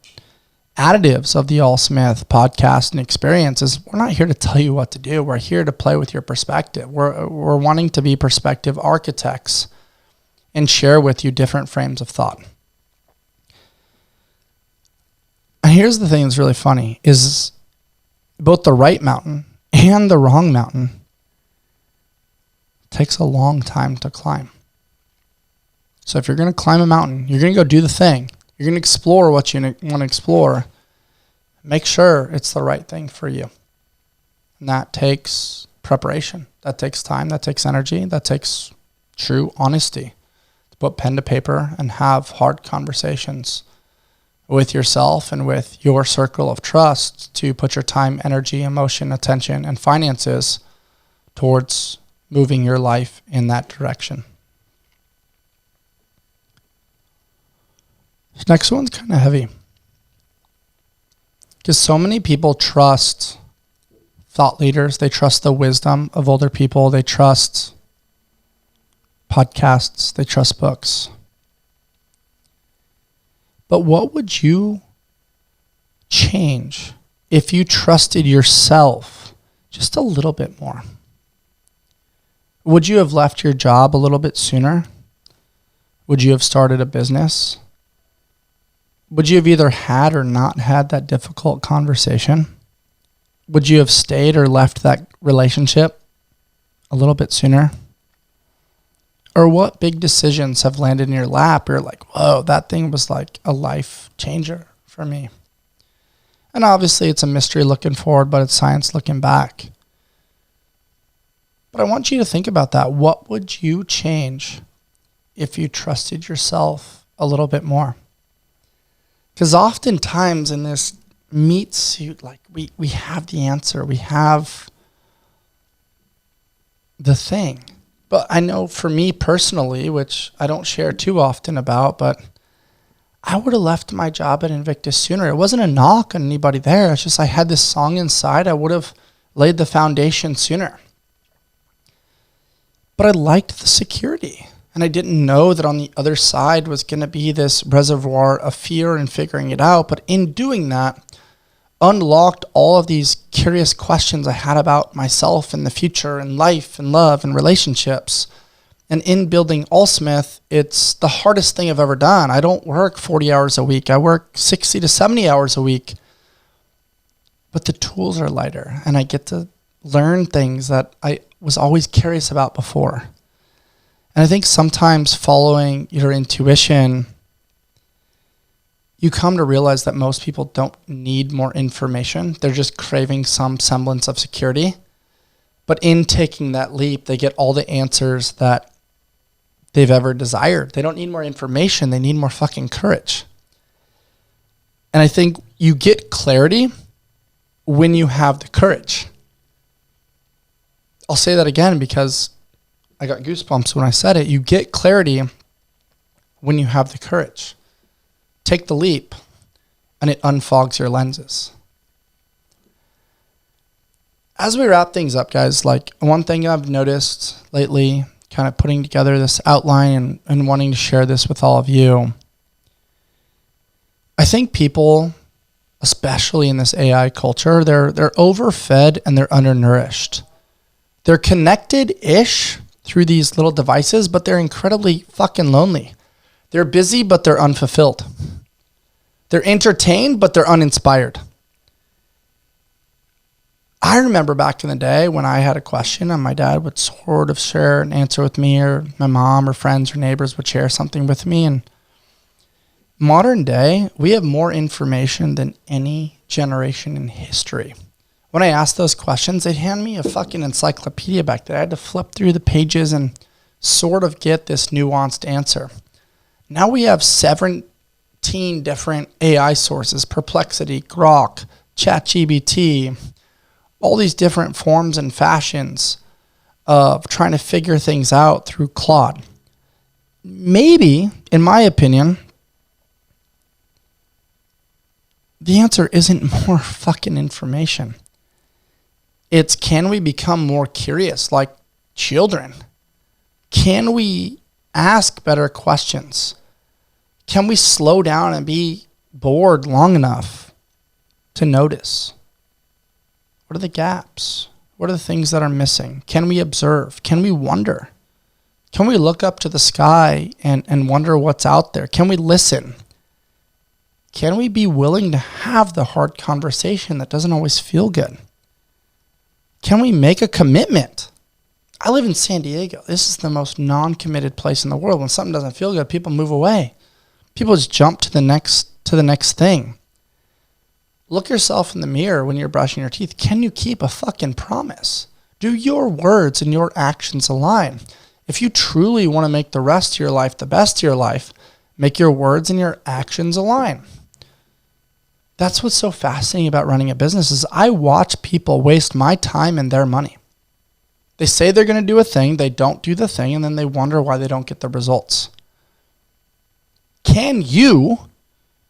additives of the ALLSMITH podcast and experience is we're not here to tell you what to do. We're here to play with your perspective. We're wanting to be perspective architects and share with you different frames of thought. And here's the thing that's really funny is both the right mountain and the wrong mountain takes a long time to climb. So if you're going to climb a mountain, you're going to go do the thing. You're going to explore what you want to explore. Make sure it's the right thing for you. And that takes preparation. That takes time. That takes energy. That takes true honesty. To put pen to paper and have hard conversations with yourself and with your circle of trust to put your time, energy, emotion, attention, and finances towards moving your life in that direction. This next one's kind of heavy. Because so many people trust thought leaders. They trust the wisdom of older people. They trust podcasts. They trust books. But what would you change if you trusted yourself just a little bit more? Would you have left your job a little bit sooner? Would you have started a business? Would you have either had or not had that difficult conversation? Would you have stayed or left that relationship a little bit sooner? Or what big decisions have landed in your lap? You're like, whoa, that thing was like a life changer for me. And obviously it's a mystery looking forward, but it's science looking back. But I want you to think about that. What would you change if you trusted yourself a little bit more? Because oftentimes in this meat suit, like we have the answer. We have the thing. But I know for me personally, which I don't share too often about, but I would have left my job at Invictus sooner. It wasn't a knock on anybody there. It's just I had this song inside. I would have laid the foundation sooner. But I liked the security. And I didn't know that on the other side was going to be this reservoir of fear and figuring it out. But in doing that, unlocked all of these curious questions I had about myself and the future and life and love and relationships. And in building ALLSMITH, it's the hardest thing I've ever done. I don't work 40 hours a week. I work 60 to 70 hours a week. But the tools are lighter, and I get to learn things that I was always curious about before. And I think sometimes following your intuition, you come to realize that most people don't need more information. They're just craving some semblance of security. But in taking that leap, they get all the answers that they've ever desired. They don't need more information. They need more fucking courage. And I think you get clarity when you have the courage. I'll say that again because I got goosebumps when I said it. You get clarity when you have the courage. Take the leap, and it unfogs your lenses. As we wrap things up, guys, like one thing I've noticed lately, kind of putting together this outline and wanting to share this with all of you, I think people, especially in this AI culture, they're overfed and they're undernourished. They're connected-ish through these little devices, but they're incredibly fucking lonely. They're busy, but they're unfulfilled. They're entertained, but they're uninspired. I remember back in the day when I had a question and my dad would sort of share an answer with me, or my mom or friends or neighbors would share something with me. And modern day, we have more information than any generation in history. When I asked those questions, they'd hand me a fucking encyclopedia back there. I had to flip through the pages and sort of get this nuanced answer. Now we have 17 different AI sources: Perplexity, Grok, ChatGPT, all these different forms and fashions of trying to figure things out through Claude. Maybe, in my opinion, the answer isn't more fucking information. It's, can we become more curious like children? Can we ask better questions? Can we slow down and be bored long enough to notice? What are the gaps? What are the things that are missing? Can we observe? Can we wonder? Can we look up to the sky and wonder what's out there? Can we listen? Can we be willing to have the hard conversation that doesn't always feel good? Can we make a commitment? I live in San Diego. This is the most non-committed place in the world. When something doesn't feel good, people move away. People just jump to the next thing. Look yourself in the mirror when you're brushing your teeth. Can you keep a fucking promise? Do your words and your actions align? If you truly want to make the rest of your life the best of your life, make your words and your actions align. That's what's so fascinating about running a business is I watch people waste my time and their money. They say they're going to do a thing, they don't do the thing, and then they wonder why they don't get the results. Can you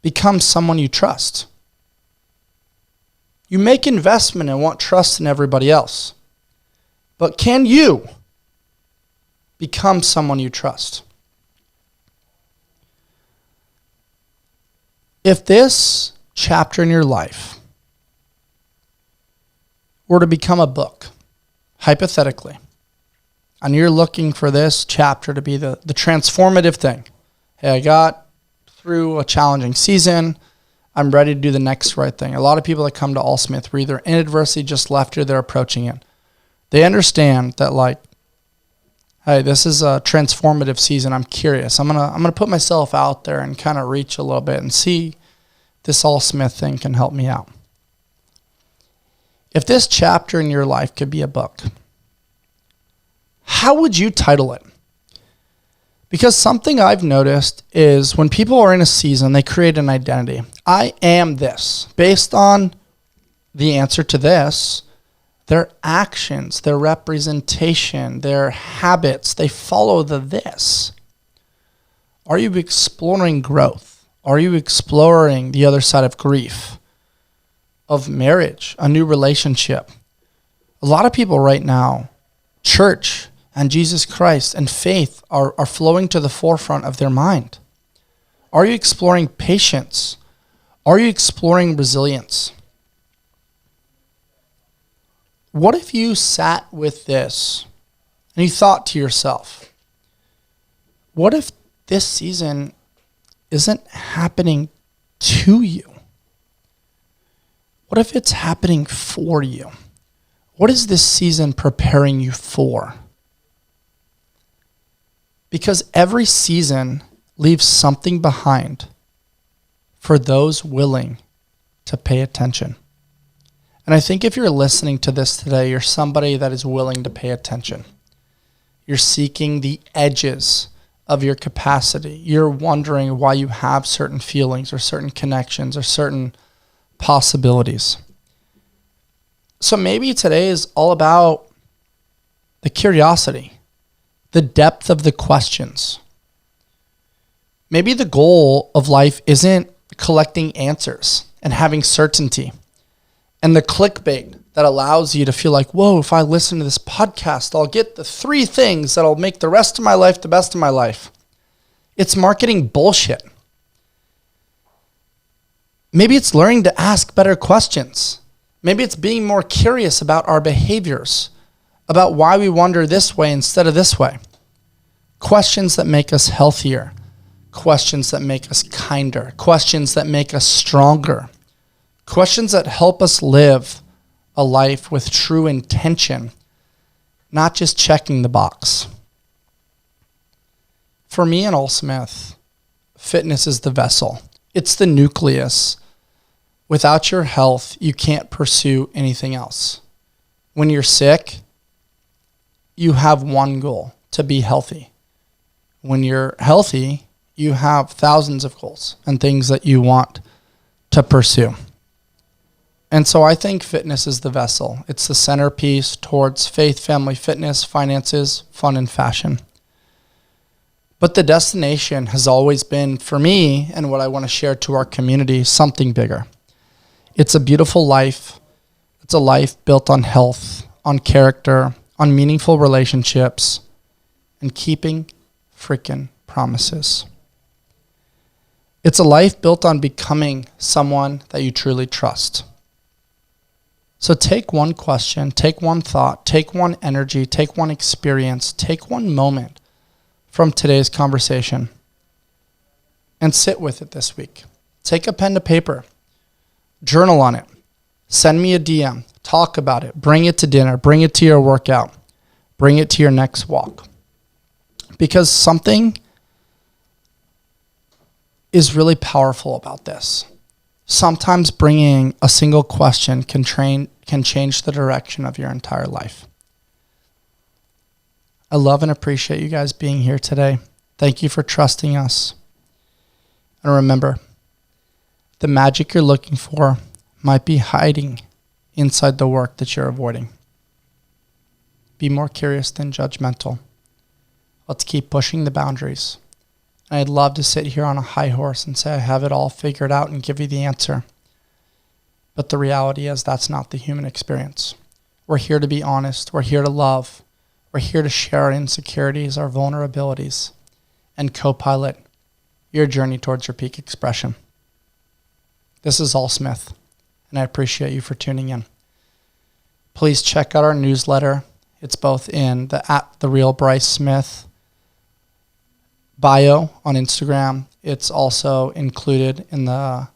become someone you trust? You make investment and want trust in everybody else. But can you become someone you trust? If this chapter in your life were to become a book, hypothetically, and you're looking for this chapter to be the transformative thing. Hey, I got through a challenging season. I'm ready to do the next right thing. A lot of people that come to ALLSMITH were either in adversity, just left, or they're approaching it. They understand that, like, hey, this is a transformative season. I'm curious. I'm gonna put myself out there and kind of reach a little bit and see this ALLSMITH thing can help me out. If this chapter in your life could be a book, how would you title it? Because something I've noticed is when people are in a season, they create an identity. I am this. Based on the answer to this, their actions, their representation, their habits, they follow the this. Are you exploring growth? Are you exploring the other side of grief, of marriage, a new relationship? A lot of people right now, church and Jesus Christ and faith are flowing to the forefront of their mind. Are you exploring patience? Are you exploring resilience? What if you sat with this and you thought to yourself, What if this season isn't happening to you? What if it's happening for you? What is this season preparing you for? Because every season leaves something behind for those willing to pay attention. And I think if you're listening to this today, you're somebody that is willing to pay attention. You're seeking the edges of your capacity. You're wondering why you have certain feelings or certain connections or certain possibilities. So maybe today is all about the curiosity, the depth of the questions. Maybe the goal of life isn't collecting answers and having certainty and the clickbait that allows you to feel like, whoa, if I listen to this podcast, I'll get the 3 things that'll make the rest of my life the best of my life. It's marketing bullshit. Maybe it's learning to ask better questions. Maybe it's being more curious about our behaviors, about why we wonder this way instead of this way. Questions that make us healthier, questions that make us kinder, questions that make us stronger, questions that help us live a life with true intention, not just checking the box. For me and ALLSMITH, fitness is the vessel. It's the nucleus. Without your health, you can't pursue anything else. When you're sick, you have one goal, to be healthy. When you're healthy, you have thousands of goals and things that you want to pursue. And so I think fitness is the vessel. It's the centerpiece towards faith, family, fitness, finances, fun, and fashion. But the destination has always been, for me, and what I want to share to our community, something bigger. It's a beautiful life. It's a life built on health, on character, on meaningful relationships, and keeping freaking promises. It's a life built on becoming someone that you truly trust. So take one question, take one thought, take one energy, take one experience, take one moment from today's conversation and sit with it this week. Take a pen to paper, journal on it, send me a DM, talk about it, bring it to dinner, bring it to your workout, bring it to your next walk. Because something is really powerful about this. Sometimes bringing a single question can change the direction of your entire life. I love and appreciate you guys being here today. Thank you for trusting us. And remember, the magic you're looking for might be hiding inside the work that you're avoiding. Be more curious than judgmental. Let's keep pushing the boundaries. And I'd love to sit here on a high horse and say I have it all figured out and give you the answer. But the reality is that's not the human experience. We're here to be honest. We're here to love. We're here to share our insecurities, our vulnerabilities, and co-pilot your journey towards your peak expression. This is ALLSMITH, and I appreciate you for tuning in. Please check out our newsletter. It's both in the @TheRealBryceSmith bio on Instagram. It's also included in the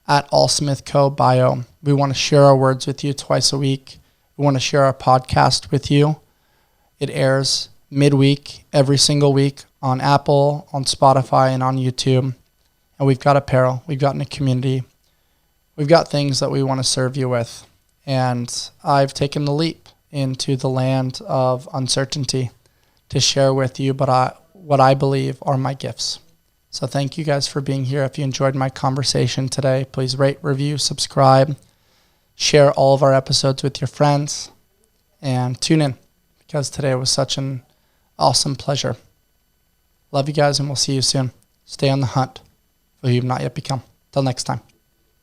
@AllSmithCo bio. We want to share our words with you twice a week. We want to share our podcast with you. It airs midweek, every single week on Apple, on Spotify, and on YouTube. And we've got apparel. We've got a community. We've got things that we want to serve you with. And I've taken the leap into the land of uncertainty to share with you what I believe are my gifts. So thank you guys for being here. If you enjoyed my conversation today, please rate, review, subscribe, share all of our episodes with your friends, and tune in because today was such an awesome pleasure. Love you guys, and we'll see you soon. Stay on the hunt for who you've not yet become. Till next time.